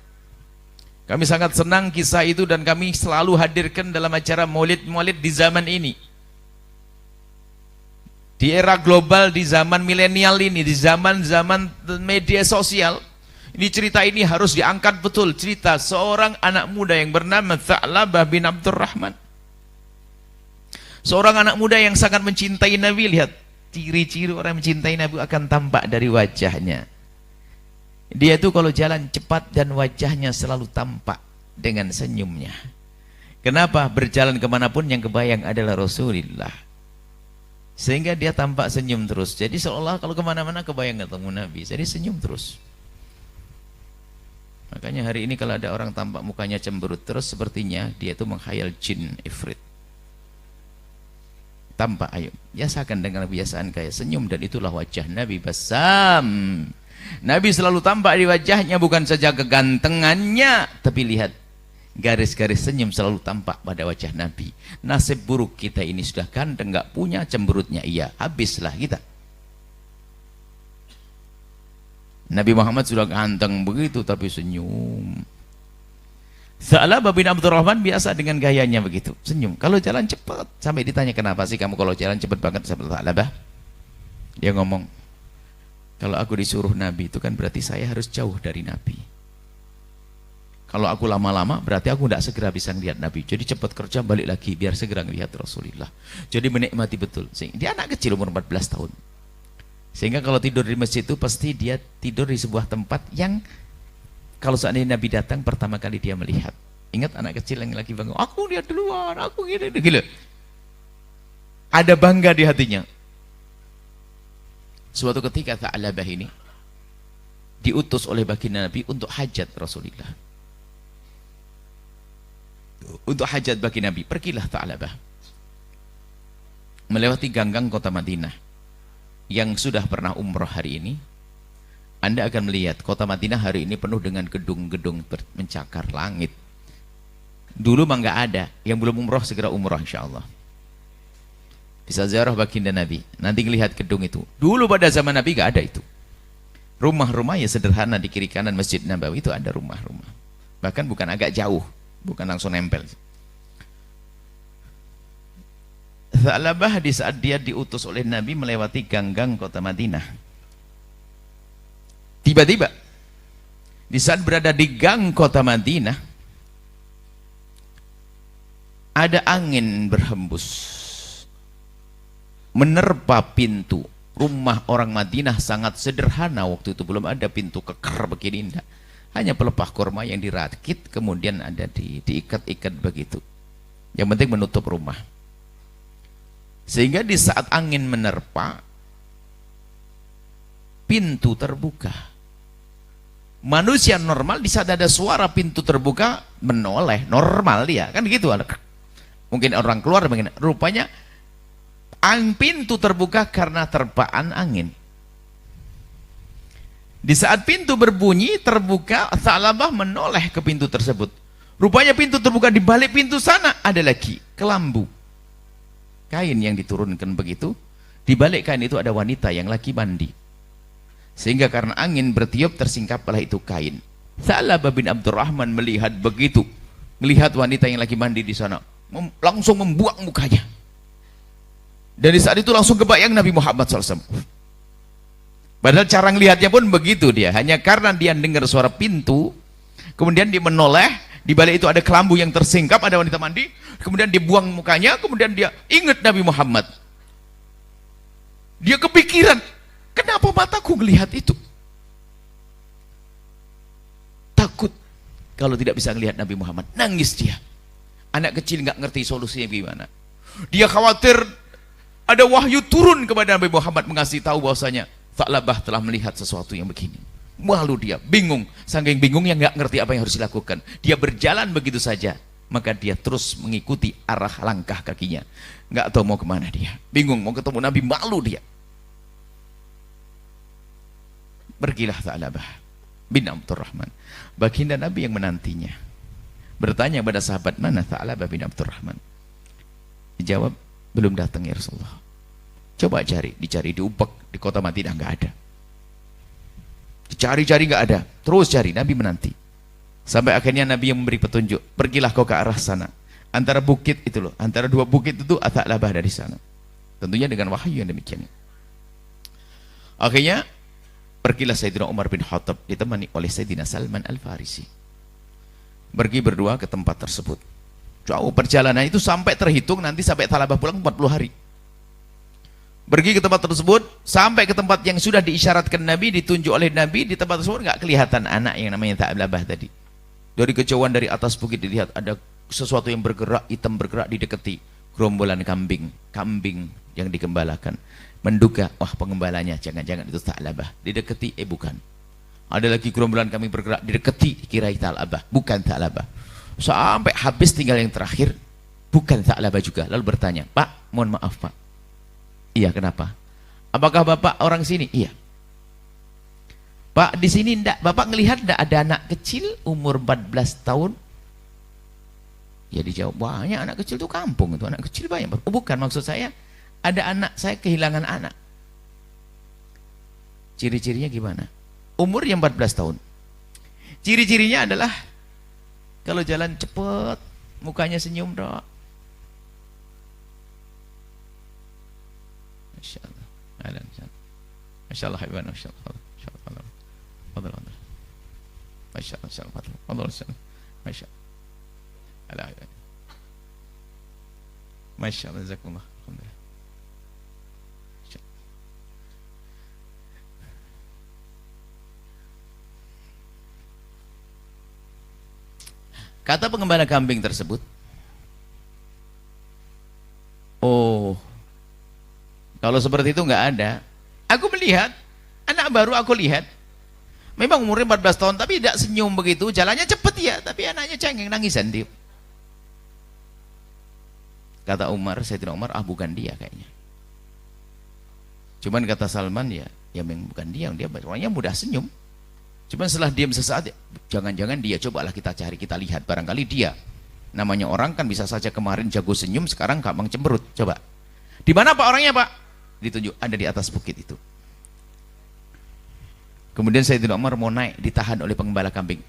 Kami sangat senang kisah itu dan kami selalu hadirkan dalam acara maulid-maulid di zaman ini. Di era global, di zaman milenial ini, di zaman-zaman media sosial, ini cerita ini harus diangkat betul. Cerita seorang anak muda yang bernama Tha'labah bin Abdurrahman. Seorang anak muda yang sangat mencintai Nabi. Lihat, ciri-ciri orang mencintai Nabi akan tampak dari wajahnya. Dia itu kalau jalan cepat dan wajahnya selalu tampak dengan senyumnya. Kenapa? Berjalan kemanapun yang kebayang adalah Rasulullah. Sehingga dia tampak senyum terus. Jadi seolah kalau kemana-mana kebayang ketemu Nabi. Jadi senyum terus. Makanya hari ini kalau ada orang tampak mukanya cemberut terus, sepertinya dia itu menghayal jin ifrit. Tampak, ayo biasakan dengan kebiasaan kayak senyum, dan itulah wajah Nabi Basam. Nabi selalu tampak di wajahnya, bukan saja kegantengannya, tapi lihat garis-garis senyum selalu tampak pada wajah Nabi. Nasib buruk kita ini, sudah ganteng nggak punya, cemberutnya iya, habislah kita. Nabi Muhammad sudah ganteng begitu tapi senyum. Tha'labah bin Abdurrahman biasa dengan gayanya begitu, senyum. Kalau jalan cepat, sampai ditanya kenapa sih kamu kalau jalan cepat banget sampai Tha'labah? Dia ngomong, kalau aku disuruh Nabi itu kan berarti saya harus jauh dari Nabi. Kalau aku lama-lama berarti aku tidak segera bisa melihat Nabi. Jadi cepat kerja balik lagi biar segera melihat Rasulullah. Jadi menikmati betul. Dia anak kecil umur 14 tahun. Sehingga kalau tidur di masjid itu pasti dia tidur di sebuah tempat yang kalau seandainya Nabi datang pertama kali dia melihat. Ingat anak kecil yang lagi bangun, aku lihat duluan, aku gila. Ada bangga di hatinya. Suatu ketika Tha'labah ini diutus oleh baginda Nabi untuk hajat Rasulullah. Untuk hajat bagi Nabi, pergilah Tha'labah melewati ganggang kota Madinah. Yang sudah pernah umroh hari ini, Anda akan melihat kota Madinah hari ini penuh dengan gedung-gedung mencakar langit. Dulu mah nggak ada. Yang belum umroh segera umroh insyaallah. Bisa ziarah baginda Nabi. Nanti ngelihat gedung itu. Dulu pada zaman Nabi nggak ada itu. Rumah-rumah ya sederhana, di kiri kanan Masjid Nabawi itu ada rumah-rumah. Bahkan bukan agak jauh, bukan langsung nempel. Tha'labah di saat dia diutus oleh Nabi melewati ganggang kota Madinah. Tiba-tiba di saat berada di gang kota Madinah, ada angin berhembus menerpa pintu rumah orang Madinah. Sangat sederhana, waktu itu belum ada pintu keker begini, enggak. Hanya pelepah kurma yang dirakit kemudian ada diikat-ikat begitu. Yang penting menutup rumah. Sehingga di saat angin menerpa, pintu terbuka. Manusia normal di saat ada suara pintu terbuka menoleh, normal dia, kan gitu. Mungkin orang keluar begini. Rupanya pintu terbuka karena terpaan angin. Di saat pintu berbunyi terbuka, Tha'labah menoleh ke pintu tersebut. Rupanya pintu terbuka, di balik pintu sana ada lagi kelambu. Kain yang diturunkan begitu, di balik kain itu ada wanita yang lagi mandi. Sehingga karena angin bertiup tersingkaplah itu kain. Tha'labah bin Abdurrahman melihat begitu, melihat wanita yang lagi mandi di sana, langsung membuang mukanya. Dari saat itu langsung kebayang Nabi Muhammad SAW. Padahal cara ngelihatnya pun begitu dia, hanya karena dia dengar suara pintu, kemudian dia menoleh. Di balik itu ada kelambu yang tersingkap, ada wanita mandi, kemudian dibuang mukanya, kemudian dia ingat Nabi Muhammad. Dia kepikiran, kenapa mataku melihat itu? Takut kalau tidak bisa melihat Nabi Muhammad. Nangis dia. Anak kecil nggak ngerti solusinya gimana. Dia khawatir ada wahyu turun kepada Nabi Muhammad mengasih tahu bahwasanya Tha'labah telah melihat sesuatu yang begini. Malu dia, bingung, saking bingungnya nggak ngerti apa yang harus dilakukan. Dia berjalan begitu saja, maka dia terus mengikuti arah langkah kakinya. Nggak tahu mau kemana dia, bingung mau ketemu Nabi, malu dia. Pergilah Tha'labah bin Abdurrahman, baginda Nabi yang menantinya, bertanya kepada sahabat, mana Tha'labah bin Abdurrahman? Dijawab, belum datang ya Rasulullah. Coba cari, dicari di Ubak, di kota Madinah nggak ada. Dicari-cari nggak ada, terus cari, Nabi menanti. Sampai akhirnya Nabi yang memberi petunjuk, pergilah kau ke arah sana. Antara bukit itu loh, antara dua bukit itu Tha'labah dari sana. Tentunya dengan wahyu yang demikian. Akhirnya pergilah Sayyidina Umar bin Khattab ditemani oleh Sayyidina Salman Al-Farisi. Pergi berdua ke tempat tersebut. Jauh perjalanan itu sampai terhitung nanti sampai Tha'labah pulang 40 hari. Pergi ke tempat tersebut, sampai ke tempat yang sudah diisyaratkan Nabi, ditunjuk oleh Nabi. Di tempat tersebut nggak kelihatan anak yang namanya Tha'labah tadi. Dari kejauhan dari atas bukit dilihat ada sesuatu yang bergerak, hitam bergerak, didekati gerombolan kambing yang digembalakan. Menduga, wah pengembalanya jangan-jangan itu Tha'labah. Didekati, bukan. Ada lagi gerombolan kambing bergerak, didekati, dikira Tha'labah, bukan Tha'labah. Sampai habis tinggal yang terakhir, bukan Tha'labah juga. Lalu bertanya, Pak, mohon maaf Pak. Iya, kenapa? Apakah Bapak orang sini? Iya. Pak, di sini enggak, Bapak ngelihat enggak ada anak kecil umur 14 tahun? Ya dijawab, banyak anak kecil itu kampung itu, anak kecil banyak. Oh, bukan, maksud saya ada anak, saya kehilangan anak. Ciri-cirinya gimana? Umurnya 14 tahun. Ciri-cirinya adalah kalau jalan cepat, mukanya senyum dok. Masya Allah. Masya Allah. Masya Allah. Fadal, fadal. Masya Allah, Masya Allah, fadal. Fadal, Masya Allah. Masya Allah, jazakumullah. Alhamdulillah. Kata pengembala kambing tersebut, oh, kalau seperti itu nggak ada, Aku melihat, anak baru aku lihat, memang umurnya 14 tahun, tapi tidak senyum begitu, jalannya cepet ya, tapi anaknya cengeng, nangisan dia. Kata Umar, Sayyidina Umar, bukan dia kayaknya. Cuman kata Salman, ya memang bukan dia orangnya mudah senyum. Cuman setelah diam sesaat, jangan-jangan dia, cobalah kita cari, kita lihat, barangkali dia. Namanya orang kan bisa saja kemarin jago senyum, sekarang gampang cemberut. Coba. Di mana Pak orangnya Pak? Ditunjuk, ada di atas bukit itu. Kemudian Sayyidina Umar mau naik, ditahan oleh penggembala kambing.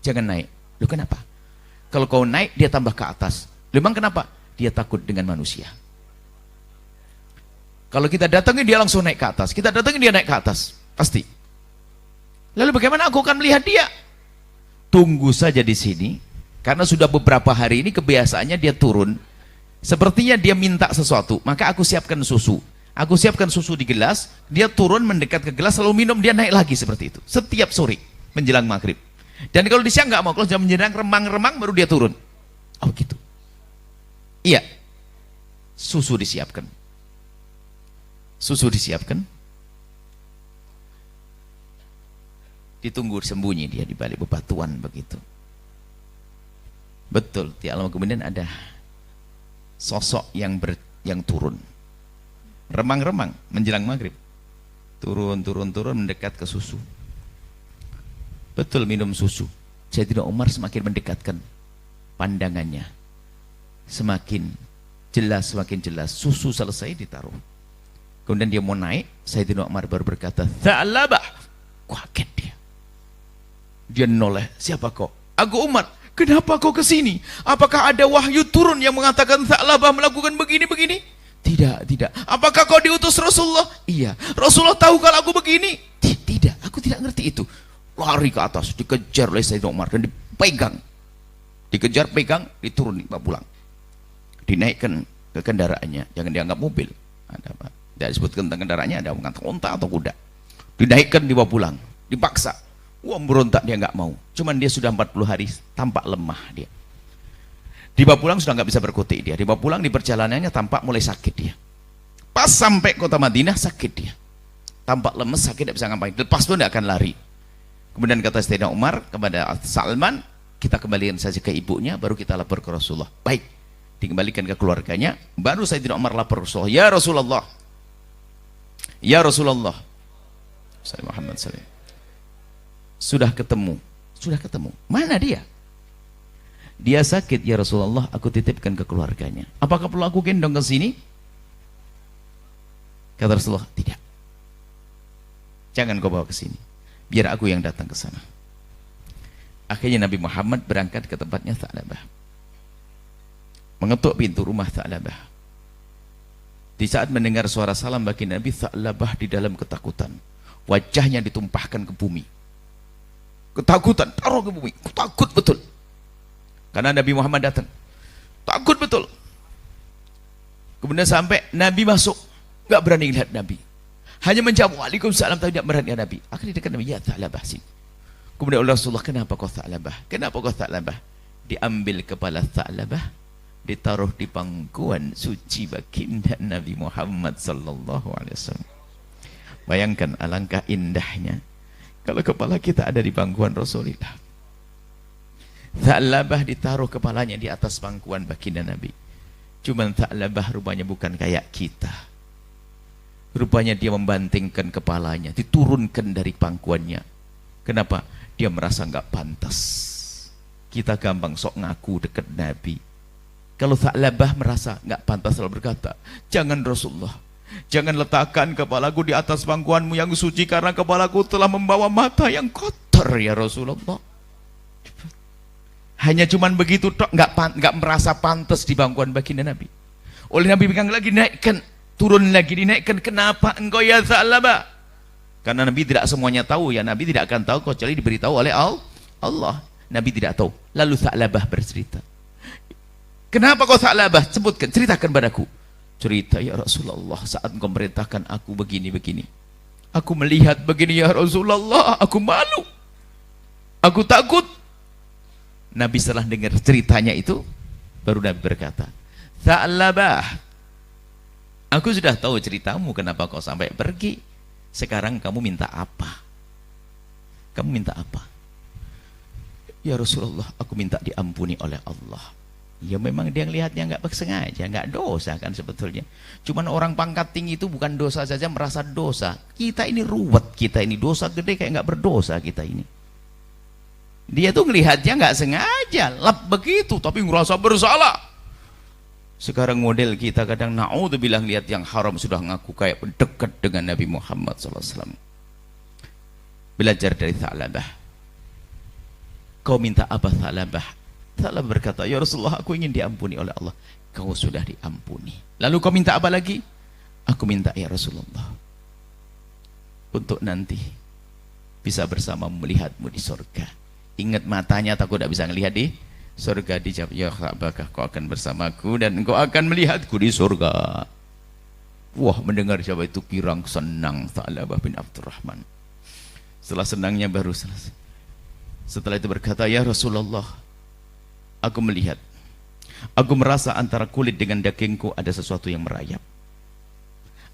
Jangan naik. Loh kenapa? Kalau kau naik, dia tambah ke atas. Memang kenapa? Dia takut dengan manusia. Kalau kita datangin, dia langsung naik ke atas. Kita datangin, dia naik ke atas. Pasti. Lalu bagaimana aku akan melihat dia? Tunggu saja di sini. Karena sudah beberapa hari ini kebiasaannya dia turun. Sepertinya dia minta sesuatu. Maka aku siapkan susu. Aku siapkan susu di gelas. Dia turun mendekat ke gelas, lalu minum, dia naik lagi seperti itu. Setiap sore menjelang maghrib. Dan kalau di siang nggak mau, kalau jam menjelang remang-remang baru dia turun. Oh gitu. Iya. Susu disiapkan. Susu disiapkan. Ditunggu sembunyi dia di balik bebatuan begitu. Betul, di alam kemudian ada sosok yang turun. Remang-remang menjelang maghrib. Turun mendekat ke susu. Betul, minum susu. Sayyidina Umar semakin mendekatkan pandangannya. Semakin jelas. Susu selesai ditaruh. Kemudian dia mau naik, Sayyidina Umar baru berkata, "Tha'labah." Kaget dia. Dia noleh, "Siapa kau?" "Aku Umar." "Kenapa kau ke sini? Apakah ada wahyu turun yang mengatakan Tha'labah melakukan begini-begini?" Tidak. "Apakah kau diutus Rasulullah?" "Iya." "Rasulullah tahu kalau aku begini?" Tidak, aku tidak ngerti itu." Lari ke atas, dikejar oleh Sayyidina Umar dan dipegang. Dikejar, pegang, diturunin, pulang. Dinaikkan ke kendaraannya, jangan dianggap mobil. Ada apa? Tidak disebutkan tentang kendaraannya, ada mengatakan unta atau kuda. Dinaikkan, dibawa pulang, dipaksa. Wah, berontak, dia nggak mau. Cuman dia sudah 40 hari tampak lemah dia. Dibawa pulang sudah nggak bisa berkutik dia. Dibawa pulang di perjalanannya tampak mulai sakit dia. Pas sampai kota Madinah sakit dia. Tampak lemes, sakit, tidak bisa ngapain. Lepas pun tidak akan lari. Kemudian kata Sayyidina Umar kepada Salman, "Kita kembalikan saja ke ibunya, baru kita lapor ke Rasulullah." Baik, dikembalikan ke keluarganya. Baru Sayyidina Umar lapor Rasulullah, "Ya Rasulullah, ya Rasulullah, saya Muhammad SAW, sudah ketemu. Mana dia?" "Dia sakit ya Rasulullah, aku titipkan ke keluarganya." "Apakah perlu aku gendong ke sini?" Kata Rasulullah, "Tidak. Jangan kau bawa ke sini. Biar aku yang datang ke sana." Akhirnya Nabi Muhammad berangkat ke tempatnya Tha'labah. Mengetuk pintu rumah Tha'labah. Di saat mendengar suara salam bagi Nabi, Tha'labah di dalam ketakutan. Wajahnya ditumpahkan ke bumi. Ketakutan, taruh ke bumi. Takut betul. Karena Nabi Muhammad datang. Takut betul. Kemudian sampai Nabi masuk, nggak berani lihat Nabi. Hanya menjawab Waalaikumsalam, tapi tidak berani lihat Nabi. Akhirnya dekat Nabi, "Ya Tha'labah sini." Kemudian oleh Rasulullah, "Kenapa kau Tha'labah? Kenapa kau Tha'labah?" Diambil kepala Tha'labah, ditaruh di pangkuan suci baginda Nabi Muhammad sallallahu alaihi wasallam. Bayangkan alangkah indahnya kalau kepala kita ada di pangkuan Rasulullah. Tha'labah ditaruh kepalanya di atas pangkuan baginda Nabi. Cuman Tha'labah rupanya bukan kayak kita. Rupanya dia membantingkan kepalanya, diturunkan dari pangkuannya. Kenapa? Dia merasa nggak pantas. Kita gampang sok ngaku dekat Nabi. Kalau Tha'labah merasa nggak pantas, lalu berkata, "Jangan Rasulullah, jangan letakkan kepalaku di atas pangkuanmu yang suci, karena kepalaku telah membawa mata yang kotor ya Rasulullah." Hanya cuman begitu tok, nggak merasa pantas di pangkuan baginda Nabi. Oleh Nabi pegang lagi, naikkan, turun lagi, dinaikkan. "Kenapa engkau ya Tha'labah?" Karena Nabi tidak semuanya tahu ya, Nabi tidak akan tahu kecuali diberitahu oleh Allah. Nabi tidak tahu. Lalu Tha'labah bercerita, "Kenapa kau Tha'labah? Sebutkan, ceritakan padaku." Cerita, "Ya Rasulullah, saat engkau merintahkan aku begini-begini, aku melihat begini ya Rasulullah, aku malu, aku takut." Nabi setelah dengar ceritanya itu, baru Nabi berkata, "Tha'labah, Aku sudah tahu ceritamu, kenapa kau sampai pergi. Sekarang kamu minta apa? Kamu minta apa? Ya Rasulullah, aku minta diampuni oleh Allah. Ya memang dia ngelihatnya nggak sengaja, nggak dosa kan sebetulnya. Cuman orang pangkat tinggi itu bukan dosa saja, merasa dosa. Kita ini ruwet, kita ini dosa gede kayak nggak berdosa kita ini. Dia tuh ngelihatnya nggak sengaja, lap begitu, tapi ngerasa bersalah. Sekarang model kita kadang naudzubillah lihat yang haram sudah ngaku kayak dekat dengan Nabi Muhammad SAW. Belajar dari Tha'labah. Kau minta apa Tha'labah? Tha'labah berkata, ya Rasulullah, aku ingin diampuni oleh Allah. Kau sudah diampuni. Lalu kau minta apa lagi? Aku minta ya Rasulullah, untuk nanti bisa bersama melihatmu di surga. Ingat matanya, takut tidak bisa melihat di surga. Dijawab, ya Ka'bah, kau akan bersamaku dan engkau akan melihatku di surga. Wah, mendengar jawab itu girang senang Tha'labah bin Abdurrahman. Setelah senangnya baru selesai. Setelah itu berkata, ya Rasulullah, aku melihat, aku merasa antara kulit dengan dagingku ada sesuatu yang merayap.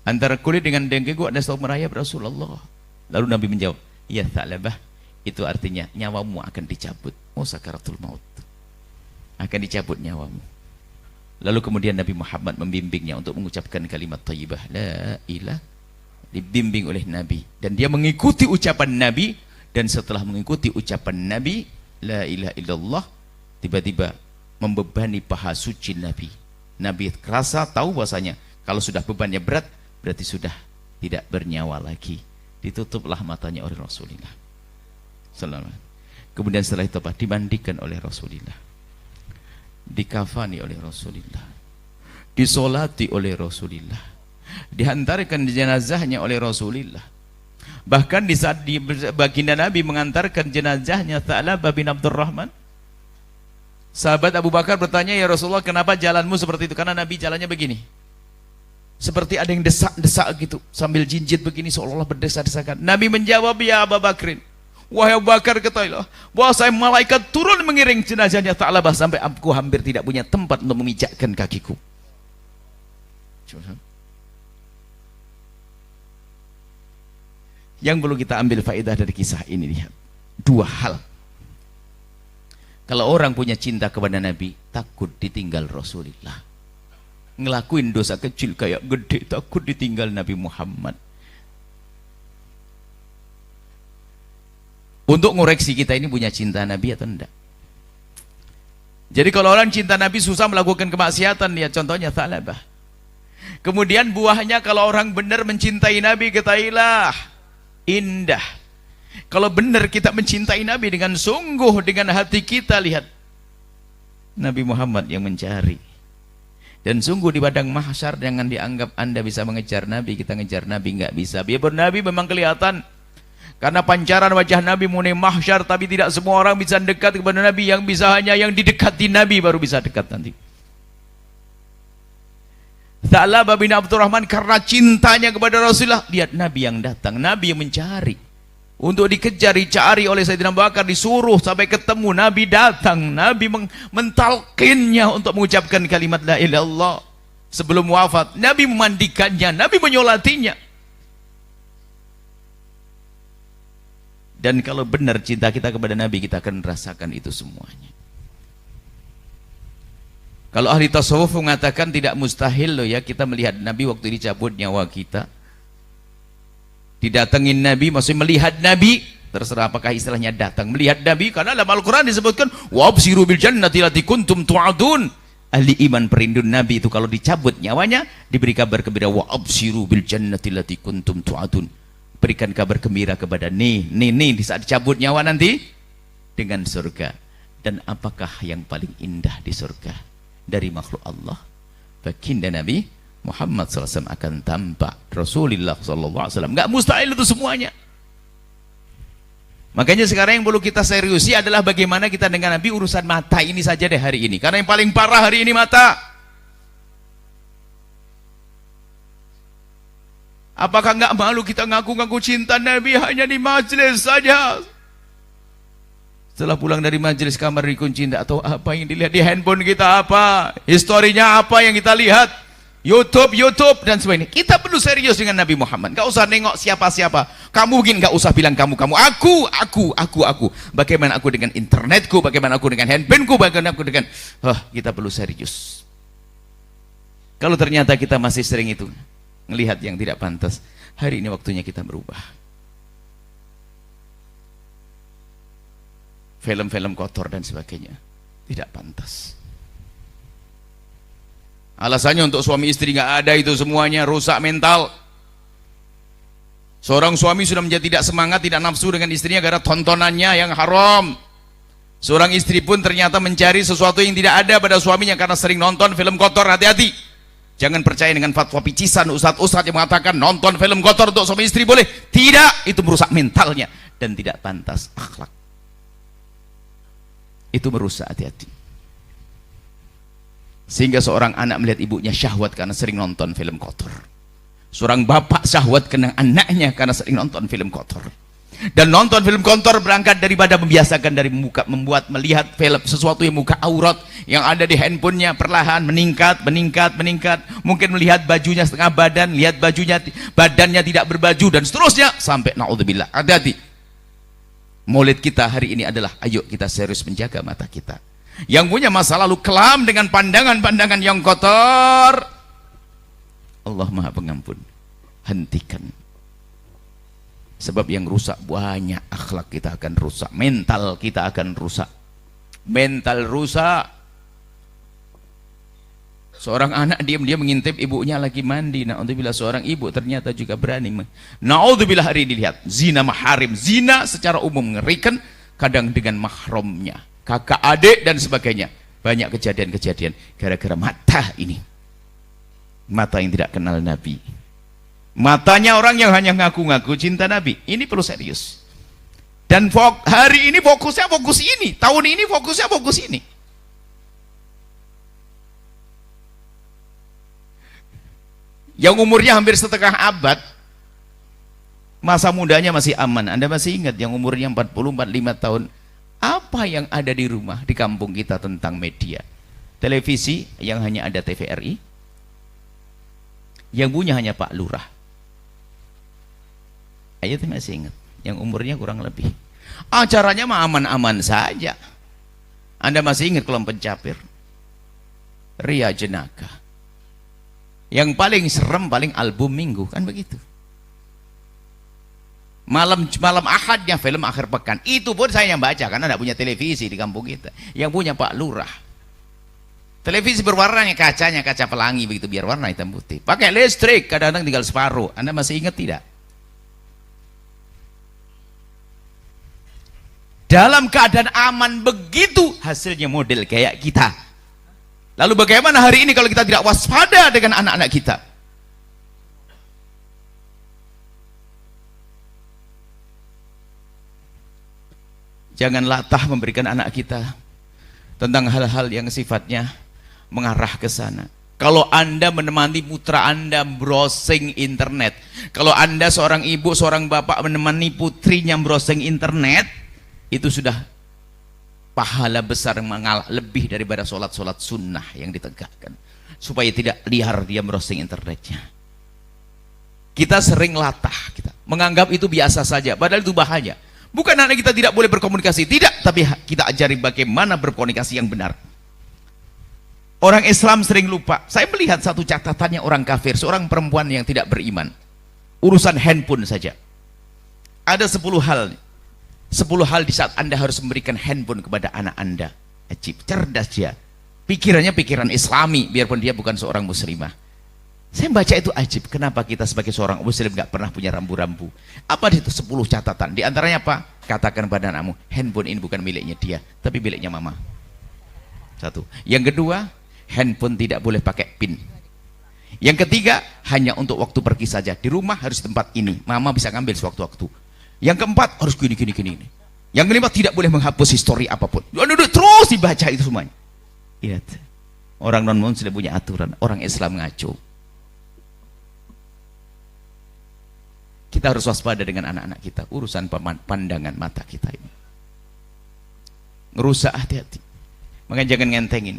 Antara kulit dengan dagingku ada sesuatu merayap Rasulullah. Lalu Nabi menjawab, ya Tha'labah, itu artinya nyawamu akan dicabut. Oh, sakaratul maut, akan dicabut nyawamu. Lalu kemudian Nabi Muhammad membimbingnya untuk mengucapkan kalimat thayyibah, la ilah. Dibimbing oleh Nabi dan dia mengikuti ucapan Nabi. Dan setelah mengikuti ucapan Nabi, la ilaha illallah, tiba-tiba membebani paha suci Nabi. Nabi kerasa tahu bahwasanya kalau sudah bebannya berat, berarti sudah tidak bernyawa lagi. Ditutuplah matanya oleh Rasulullah. Selamat. Kemudian setelah itu apa? Dimandikan oleh Rasulullah, dikafani oleh Rasulullah, disolati oleh Rasulullah, dihantarkan jenazahnya oleh Rasulullah. Bahkan di saat baginda Nabi mengantarkan jenazahnya Tha'labah bin Abdurrahman, sahabat Abu Bakar bertanya, ya Rasulullah, kenapa jalanmu seperti itu? Karena Nabi jalannya begini, seperti ada yang desak-desak gitu, sambil jinjit begini seolah-olah berdesak-desakan. Nabi menjawab, ya Abu Bakrin, wahai Abu Bakar, ketahuilah bahwa saya malaikat turun mengiring jenazahnya Tha'labah sampai aku hampir tidak punya tempat untuk memijakkan kakiku. Yang perlu kita ambil faedah dari kisah ini, lihat dua hal. Kalau orang punya cinta kepada Nabi, takut ditinggal Rasulullah. Ngelakuin dosa kecil kayak gede, takut ditinggal Nabi Muhammad. Untuk ngoreksi kita ini punya cinta Nabi atau enggak. Jadi kalau orang cinta Nabi susah melakukan kemaksiatan, lihat contohnya Tha'labah. Kemudian buahnya kalau orang benar mencintai Nabi, ketahuilah indah. Kalau benar kita mencintai Nabi dengan sungguh, dengan hati kita, lihat Nabi Muhammad yang mencari. Dan sungguh di padang mahsyar jangan dianggap Anda bisa mengejar Nabi, kita ngejar Nabi, nggak bisa. Biarpun Nabi memang kelihatan, karena pancaran wajah Nabi mengenai mahsyar, tapi tidak semua orang bisa dekat kepada Nabi. Yang bisa hanya yang didekati Nabi baru bisa dekat nanti. Tha'labah bin Abdurrahman karena cintanya kepada Rasulullah, lihat Nabi yang datang, Nabi yang mencari. Untuk dikejar, dicari oleh Sayyidina Abu Bakar, disuruh sampai ketemu, Nabi datang, Nabi mentalkinnya untuk mengucapkan kalimat la ilaha illallah. Sebelum wafat, Nabi memandikannya, Nabi menyolatinya. Dan kalau benar cinta kita kepada Nabi, kita akan merasakan itu semuanya. Kalau ahli tasawuf mengatakan tidak mustahil loh ya kita melihat Nabi waktu dicabut nyawa kita. Didatengin Nabi, maksudnya melihat Nabi, terserah apakah istilahnya datang. Melihat Nabi, karena dalam Al-Quran disebutkan wabsiru bil jannati lati kuntum tu'adun. Ahli iman perindu Nabi itu kalau dicabut nyawanya, diberi kabar gembira, wabsiru bil jannati lati kuntum tu'adun. Berikan kabar gembira kepada nih di saat dicabut nyawa nanti dengan surga. Dan apakah yang paling indah di surga dari makhluk Allah? Baginda Nabi Muhammad SAW akan tampak, Rasulullah SAW. Nggak mustahil itu semuanya. Makanya sekarang yang perlu kita seriusi adalah bagaimana kita dengan Nabi. Urusan mata ini saja deh hari ini, karena yang paling parah hari ini mata. Apakah nggak malu kita ngaku-ngaku cinta Nabi hanya di majelis saja? Setelah pulang dari majelis, kamar dikunci, tidak tahu apa yang dilihat di handphone kita, apa historinya, apa yang kita lihat. YouTube dan sebagainya. Kita perlu serius dengan Nabi Muhammad. Gak usah nengok siapa-siapa. Kamu mungkin gak usah bilang kamu. Aku. Bagaimana aku dengan internetku, bagaimana aku dengan handphoneku, bagaimana aku dengan... kita perlu serius. Kalau ternyata kita masih sering itu, melihat yang tidak pantas, hari ini waktunya kita berubah. Film-film kotor dan sebagainya, tidak pantas. Alasannya untuk suami istri nggak ada itu semuanya, rusak mental. Seorang suami sudah menjadi tidak semangat, tidak nafsu dengan istrinya karena tontonannya yang haram. Seorang istri pun ternyata mencari sesuatu yang tidak ada pada suaminya karena sering nonton film kotor. Hati-hati, jangan percaya dengan fatwa picisan ustadz-ustadz yang mengatakan nonton film kotor untuk suami istri boleh. Tidak, itu merusak mentalnya dan tidak pantas akhlak. Itu merusak, hati-hati. Sehingga seorang anak melihat ibunya syahwat karena sering nonton film kotor. Seorang bapak syahwat karena anaknya karena sering nonton film kotor. Dan nonton film kotor berangkat daripada membiasakan dari membuat melihat film sesuatu yang muka aurat yang ada di handphonenya perlahan meningkat. Mungkin melihat bajunya setengah badan, lihat badannya tidak berbaju dan seterusnya sampai naudzubillah. Hati-hati. Maulid kita hari ini adalah ayo kita serius menjaga mata kita. Yang punya masa lalu kelam dengan pandangan-pandangan yang kotor, Allah Maha Pengampun, hentikan. Sebab yang rusak banyak, akhlak kita akan rusak, mental kita akan rusak. Mental rusak. Seorang anak diam-diam mengintip ibunya lagi mandi. Naudzubillah, seorang ibu ternyata juga berani. Naudzubillah, hari ini lihat zina maharim, zina secara umum mengerikan, kadang dengan mahramnya, kakak adik dan sebagainya. Banyak kejadian-kejadian gara-gara mata ini, mata yang tidak kenal Nabi, matanya orang yang hanya ngaku-ngaku cinta Nabi. Ini perlu serius. Dan hari ini fokusnya fokus ini, tahun ini fokusnya fokus ini. Yang umurnya hampir setengah abad, masa mudanya masih aman. Anda masih ingat yang umurnya 40-45 tahun, apa yang ada di rumah di kampung kita tentang media? Televisi yang hanya ada TVRI, yang punya hanya Pak Lurah. Ayo masih ingat, yang umurnya kurang lebih. Acaranya mah aman-aman saja. Anda masih ingat Kolom Pencapir, Ria Jenaka. Yang paling serem paling album minggu, kan begitu. Malam Ahadnya film akhir pekan, itu pun saya yang baca karena tidak punya televisi di kampung kita. Yang punya Pak Lurah. Televisi berwarnanya, kacanya kaca pelangi begitu, biar warna hitam putih. Pakai listrik, kadang-kadang tinggal separuh. Anda masih ingat tidak? Dalam keadaan aman begitu, hasilnya model kayak kita. Lalu bagaimana hari ini kalau kita tidak waspada dengan anak-anak kita? Jangan latah memberikan anak kita tentang hal-hal yang sifatnya mengarah ke sana. Kalau Anda menemani putra Anda browsing internet, kalau Anda seorang ibu, seorang bapak menemani putrinya browsing internet, itu sudah pahala besar mengalah lebih daripada sholat-sholat sunnah yang ditegakkan, supaya tidak liar dia browsing internetnya. Kita sering latah, kita menganggap itu biasa saja, padahal itu bahaya. Bukan anak kita tidak boleh berkomunikasi, tidak, tapi kita ajari bagaimana berkomunikasi yang benar. Orang Islam sering lupa. Saya melihat satu catatannya orang kafir, seorang perempuan yang tidak beriman, urusan handphone saja ada 10 hal. 10 hal di saat Anda harus memberikan handphone kepada anak Anda. Ajib, cerdas dia. Pikirannya pikiran Islami, biarpun dia bukan seorang muslimah. Saya baca itu ajib. Kenapa kita sebagai seorang muslim gak pernah punya rambu-rambu? Apa itu 10 catatan? Di antaranya apa? Katakan pada anakmu, handphone ini bukan miliknya dia, tapi miliknya mama. Satu. Yang kedua, handphone tidak boleh pakai PIN. Yang ketiga, hanya untuk waktu pergi saja. Di rumah harus tempat ini, mama bisa ngambil sewaktu-waktu. Yang keempat, harus gini. Yang kelima, tidak boleh menghapus histori apapun. Terus dibaca itu semuanya. Lihat, orang non-muslim punya aturan, orang Islam ngaco. Kita harus waspada dengan anak-anak kita, urusan pandangan mata kita ini ngerusak, hati-hati. Makanya jangan ngentengin.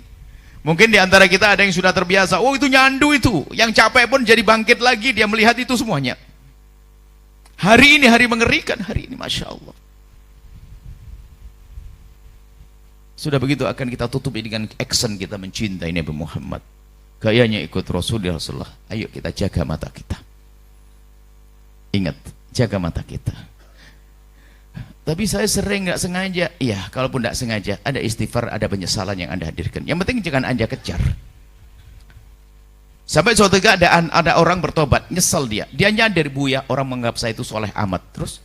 Mungkin di antara kita ada yang sudah terbiasa, oh itu nyandu itu, yang capek pun jadi bangkit lagi, dia melihat itu semuanya. Hari ini hari mengerikan, hari ini Masya Allah. Sudah begitu akan kita tutupi dengan action kita mencintai Nabi Muhammad. Gayanya ikut Rasulullah. Ayo kita jaga mata kita. Ingat, jaga mata kita. Tapi saya sering nggak sengaja. Iya, kalaupun nggak sengaja, ada istighfar, ada penyesalan yang Anda hadirkan. Yang penting jangan Anda kejar. Sampai suatu keadaan ada orang bertobat, nyesel dia. Dia nyadar, Buya, orang menganggap saya itu soleh amat. Terus,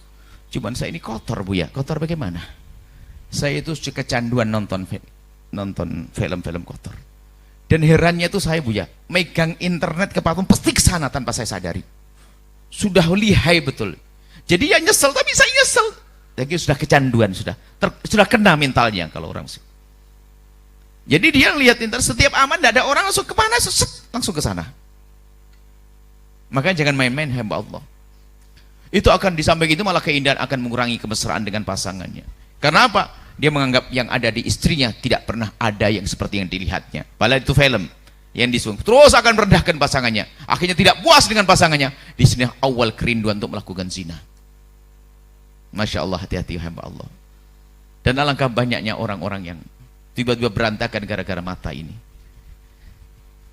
cuman saya ini kotor, Buya. Kotor bagaimana? Saya itu kecanduan nonton film-film kotor. Dan herannya itu saya, Buya, megang internet ke patung pasti ke sana tanpa saya sadari. Sudah lihai betul. Jadi ya nyesel, tapi saya nyesel. Jadi sudah kecanduan, sudah kena mentalnya kalau orang sih. Jadi dia lihat internet setiap aman, tidak ada orang langsung kemana, langsung ke sana. Makanya jangan main-main hamba Allah. Itu akan disampaikan itu malah keindahan akan mengurangi kemesraan dengan pasangannya. Karena apa? Dia menganggap yang ada di istrinya tidak pernah ada yang seperti yang dilihatnya. Padahal itu film yang disungguh. Terus akan merendahkan pasangannya. Akhirnya tidak puas dengan pasangannya. Di sini awal kerinduan untuk melakukan zina. Masya Allah, hati-hati hamba Allah. Dan alangkah banyaknya orang-orang yang tiba-tiba berantakan gara-gara mata ini.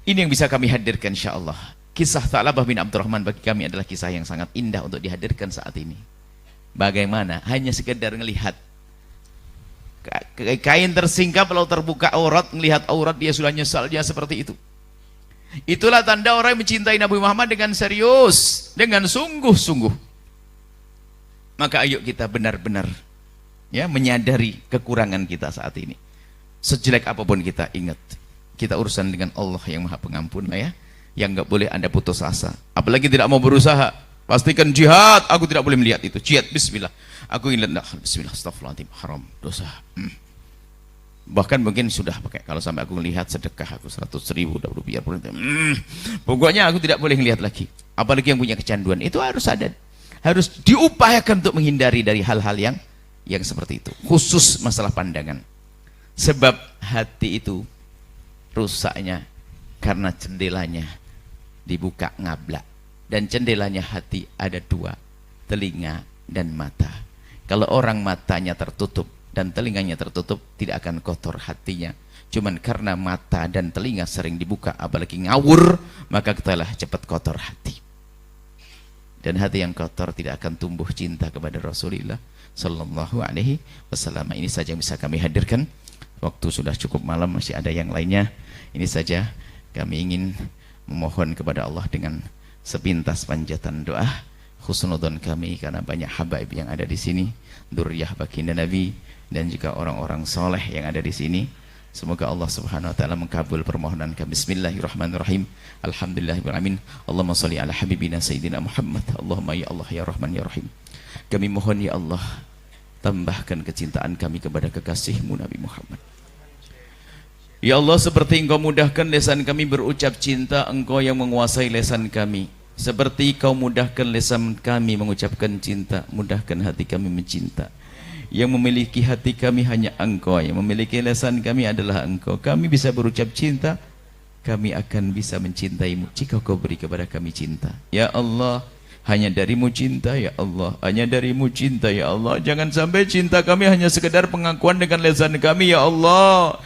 Ini yang bisa kami hadirkan insya Allah. Kisah Tha'labah bin Abdurrahman bagi kami adalah kisah yang sangat indah untuk dihadirkan saat ini. Bagaimana? Hanya sekedar melihat kain tersingkap lalu terbuka aurat, melihat aurat dia sudah nyesal, dia seperti itu. Itulah tanda orang yang mencintai Nabi Muhammad dengan serius, dengan sungguh-sungguh. Maka ayo kita benar-benar ya menyadari kekurangan kita saat ini. Sejelek apapun kita, ingat kita urusan dengan Allah yang Maha Pengampun ya. Yang nggak boleh Anda putus asa. Apalagi tidak mau berusaha. Pastikan jihad, aku tidak boleh melihat itu. Jihad, bismillah. Aku ingin lihat, bismillah, astagfirullahaladzim, haram, dosa. Bahkan mungkin sudah pakai, kalau sampai aku melihat sedekah aku 100.000 rupiah. Pokoknya aku tidak boleh melihat lagi. Apalagi yang punya kecanduan, itu harus ada. Harus diupayakan untuk menghindari dari hal-hal yang seperti itu. Khusus masalah pandangan. Sebab hati itu rusaknya karena jendelanya dibuka ngablak. Dan jendelanya hati ada dua, telinga dan mata. Kalau orang matanya tertutup dan telinganya tertutup, tidak akan kotor hatinya. Cuman karena mata dan telinga sering dibuka, apalagi ngawur, maka ketahuilah cepat kotor hati. Dan hati yang kotor tidak akan tumbuh cinta kepada Rasulullah Sallallahu Alaihi Wasallam. Ini saja yang bisa kami hadirkan. Waktu sudah cukup malam, masih ada yang lainnya. Ini saja kami ingin memohon kepada Allah dengan sepintas panjatan doa husnudzon kami karena banyak habaib yang ada di sini, dzurriyyah baginda Nabi dan juga orang-orang soleh yang ada di sini. Semoga Allah Subhanahu wa taala mengabul permohonan kami. Bismillahirrahmanirrahim. Alhamdulillahirabbil alamin. Allahumma shalli ala habibina sayyidina Muhammad. Allahumma ya Allah ya Rahman ya Rahim. Kami mohon ya Allah, tambahkan kecintaan kami kepada kekasih-Mu Nabi Muhammad. Ya Allah, seperti Engkau mudahkan lisan kami berucap cinta, Engkau yang menguasai lisan kami. Seperti Kau mudahkan lisan kami mengucapkan cinta, mudahkan hati kami mencinta. Yang memiliki hati kami hanya Engkau, yang memiliki lisan kami adalah Engkau. Kami bisa berucap cinta, kami akan bisa mencintaimu jika Kau beri kepada kami cinta. Ya Allah, hanya darimu cinta ya Allah, hanya darimu cinta ya Allah. Jangan sampai cinta kami hanya sekedar pengakuan dengan lisan kami ya Allah.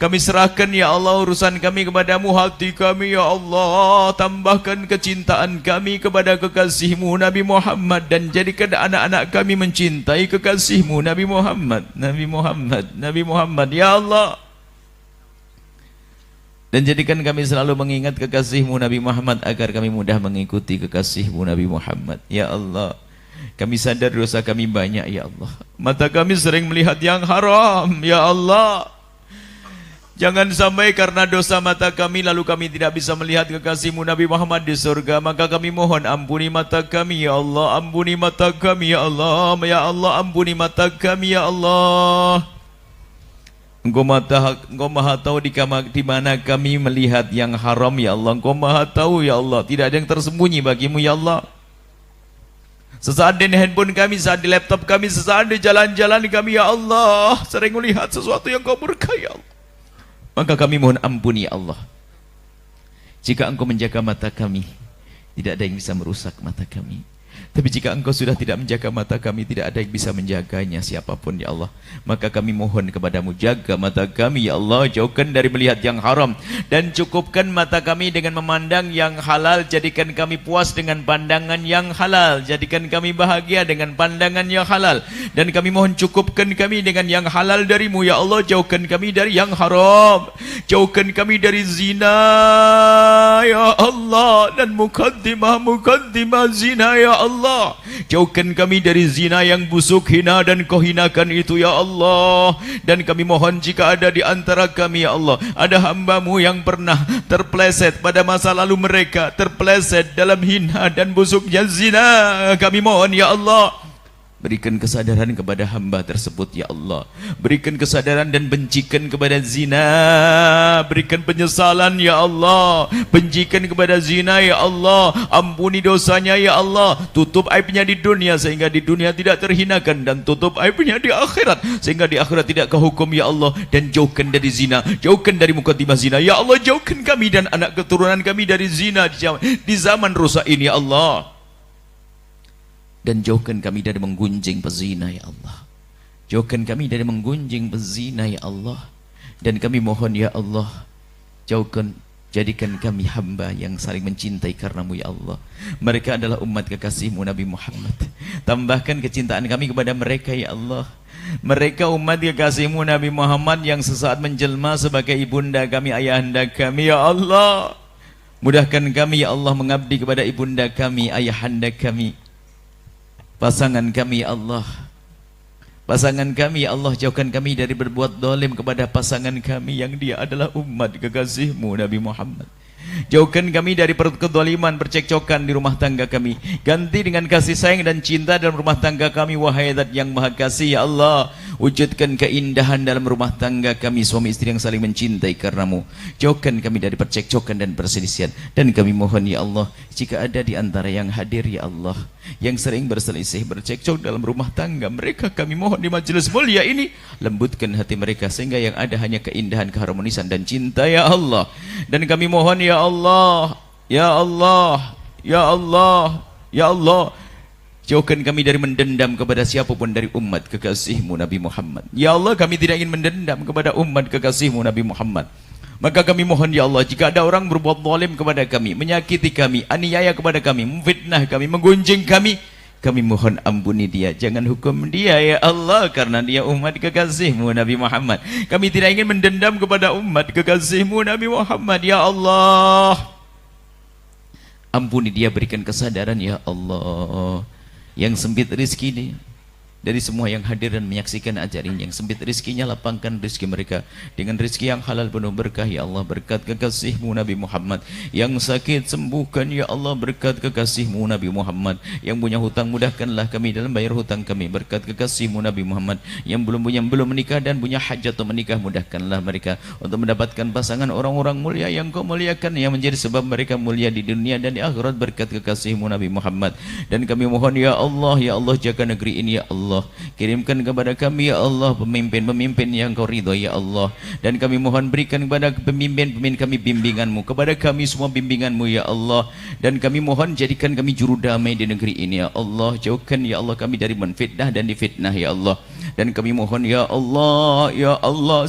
Kami serahkan ya Allah urusan kami kepadamu, hati kami ya Allah. Tambahkan kecintaan kami kepada kekasih-Mu Nabi Muhammad. Dan jadikan anak-anak kami mencintai kekasih-Mu Nabi Muhammad. Nabi Muhammad, Nabi Muhammad ya Allah. Dan jadikan kami selalu mengingat kekasih-Mu Nabi Muhammad agar kami mudah mengikuti kekasih-Mu Nabi Muhammad ya Allah. Kami sadar dosa kami banyak ya Allah. Mata kami sering melihat yang haram ya Allah. Jangan sampai karena dosa mata kami lalu kami tidak bisa melihat kekasih-Mu Nabi Muhammad di surga. Maka kami mohon ampuni mata kami ya Allah. Ampuni mata kami ya Allah. Ya Allah, ampuni mata kami ya Allah. Engkau maha tahu di mana kami melihat yang haram ya Allah. Engkau maha tahu ya Allah. Tidak ada yang tersembunyi bagimu ya Allah. Sesaat di handphone kami, sesaat di laptop kami, sesaat di jalan-jalan kami ya Allah, sering melihat sesuatu yang Kau murka ya Allah. Maka kami mohon ampuni ya Allah. Jika Engkau menjaga mata kami, tidak ada yang bisa merusak mata kami. Tapi jika Engkau sudah tidak menjaga mata kami, tidak ada yang bisa menjaganya, siapapun ya Allah. Maka kami mohon kepadamu, jaga mata kami ya Allah, jauhkan dari melihat yang haram, dan cukupkan mata kami dengan memandang yang halal. Jadikan kami puas dengan pandangan yang halal, jadikan kami bahagia dengan pandangan yang halal. Dan kami mohon cukupkan kami dengan yang halal darimu ya Allah, jauhkan kami dari yang haram, jauhkan kami dari zina ya Allah, dan mukaddimah zina ya Allah. Jauhkan kami dari zina yang busuk, hina dan kau hinakan itu ya Allah. Dan kami mohon jika ada di antara kami ya Allah, ada hamba-Mu yang pernah terpleset pada masa lalu, mereka terpleset dalam hina dan busuknya zina, kami mohon ya Allah, berikan kesadaran kepada hamba tersebut ya Allah. Berikan kesadaran dan bencikan kepada zina. Berikan penyesalan ya Allah. Bencikan kepada zina ya Allah. Ampuni dosanya ya Allah. Tutup aibnya di dunia sehingga di dunia tidak terhinakan, dan tutup aibnya di akhirat sehingga di akhirat tidak kehukum ya Allah. Dan jauhkan dari zina, jauhkan dari mukaddimah zina ya Allah. Jauhkan kami dan anak keturunan kami dari zina di zaman rusak ini ya Allah. Dan jauhkan kami dari menggunjing pezina ya Allah. Jauhkan kami dari menggunjing pezina ya Allah. Dan kami mohon ya Allah, jadikan kami hamba yang saling mencintai karenamu ya Allah. Mereka adalah umat kekasihmu Nabi Muhammad. Tambahkan kecintaan kami kepada mereka ya Allah. Mereka umat kekasihmu Nabi Muhammad yang sesaat menjelma sebagai ibunda kami, ayahanda kami ya Allah. Mudahkan kami ya Allah mengabdi kepada ibunda kami, ayahanda kami, pasangan kami ya Allah. Pasangan kami ya Allah, jauhkan kami dari berbuat dolim kepada pasangan kami yang dia adalah umat kekasihmu Nabi Muhammad. Jauhkan kami dari kedoliman, percekcokan di rumah tangga kami. Ganti dengan kasih sayang dan cinta dalam rumah tangga kami, wahai Zat yang Maha Kasih ya Allah. Wujudkan keindahan dalam rumah tangga kami, suami istri yang saling mencintai karenamu. Jauhkan kami dari percekcokan dan perselisihan. Dan kami mohon ya Allah, jika ada di antara yang hadir ya Allah, yang sering berselisih, bercekcok dalam rumah tangga mereka, kami mohon di majelis mulia ini, lembutkan hati mereka sehingga yang ada hanya keindahan, keharmonisan dan cinta ya Allah. Dan kami mohon ya Allah, ya Allah, ya Allah, ya Allah, jauhkan kami dari mendendam kepada siapapun dari umat kekasihmu Nabi Muhammad. Ya Allah, kami tidak ingin mendendam kepada umat kekasihmu Nabi Muhammad. Maka kami mohon ya Allah, jika ada orang berbuat zalim kepada kami, menyakiti kami, aniaya kepada kami, memfitnah kami, menggunjing kami, kami mohon ampuni dia, jangan hukum dia ya Allah, karena dia umat kekasihmu Nabi Muhammad. Kami tidak ingin mendendam kepada umat kekasihmu Nabi Muhammad ya Allah. Ampuni dia, berikan kesadaran ya Allah. Yang sempit rezeki ini, dari semua yang hadir dan menyaksikan acara ini, yang sempit rizkinya, lapangkan rizki mereka dengan rizki yang halal penuh berkah ya Allah, berkat kekasihmu Nabi Muhammad. Yang sakit sembuhkan ya Allah, berkat kekasihmu Nabi Muhammad. Yang punya hutang mudahkanlah kami dalam bayar hutang kami, berkat kekasihmu Nabi Muhammad. Yang belum menikah dan punya hajat untuk menikah, mudahkanlah mereka untuk mendapatkan pasangan orang-orang mulia yang kau muliakan, yang menjadi sebab mereka mulia di dunia dan di akhirat, berkat kekasihmu Nabi Muhammad. Dan kami mohon ya Allah, jaga negeri ini ya Allah. Kirimkan kepada kami ya Allah pemimpin-pemimpin yang kau ridho ya Allah. Dan kami mohon berikan kepada pemimpin-pemimpin kami bimbinganmu, kepada kami semua bimbinganmu ya Allah. Dan kami mohon jadikan kami juru damai di negeri ini ya Allah. Jauhkan ya Allah kami dari menfitnah dan difitnah ya Allah. Dan kami mohon ya Allah,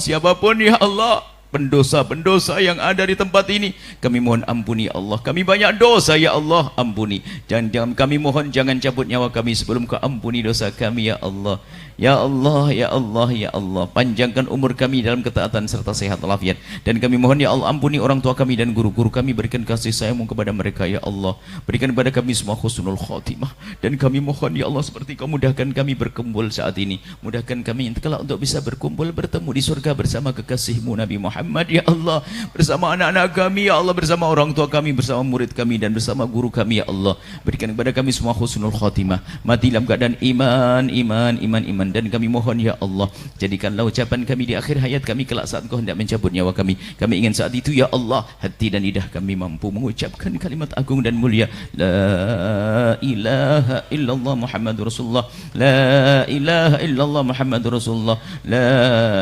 siapapun ya Allah pendosa-pendosa yang ada di tempat ini, kami mohon ampuni ya Allah. Kami banyak dosa ya Allah, ampuni. Jangan kami mohon jangan cabut nyawa kami sebelum kau ampuni dosa kami ya Allah. Ya Allah, ya Allah, ya Allah, panjangkan umur kami dalam ketaatan serta sehat walafiat. Dan kami mohon ya Allah, ampuni orang tua kami dan guru-guru kami, berikan kasih sayang-Mu kepada mereka ya Allah. Berikan kepada kami semua husnul khotimah. Dan kami mohon ya Allah, seperti Kau mudahkan kami berkumpul saat ini, mudahkan kami kelak untuk bisa berkumpul bertemu di surga bersama kekasih-Mu Nabi Muhammad ya Allah, bersama anak-anak kami ya Allah, bersama orang tua kami, bersama murid kami dan bersama guru kami ya Allah. Berikan kepada kami semua husnul khotimah, mati dalam keadaan iman. Dan kami mohon ya Allah, jadikanlah ucapan kami di akhir hayat kami kelak saat Kau hendak mencabut nyawa kami. Kami ingin saat itu ya Allah, hati dan lidah kami mampu mengucapkan kalimat agung dan mulia, la ilaha illallah Muhammadur Rasulullah, la ilaha illallah Muhammadur Rasulullah, la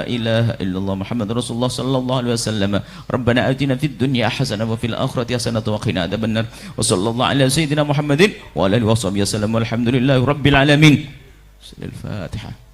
ilaha illallah Muhammadur Rasulullah sallallahu sallallahu alaihi wasallam. Rabbana atina fid dunya hasanah wa fil akhirati hasanah wa qina adzabannar. Wa sallallahu ala sayyidina Muhammadin wa ala alihi washabihi wasallam. Walhamdulillahi rabbil alamin. Al-Fatihah.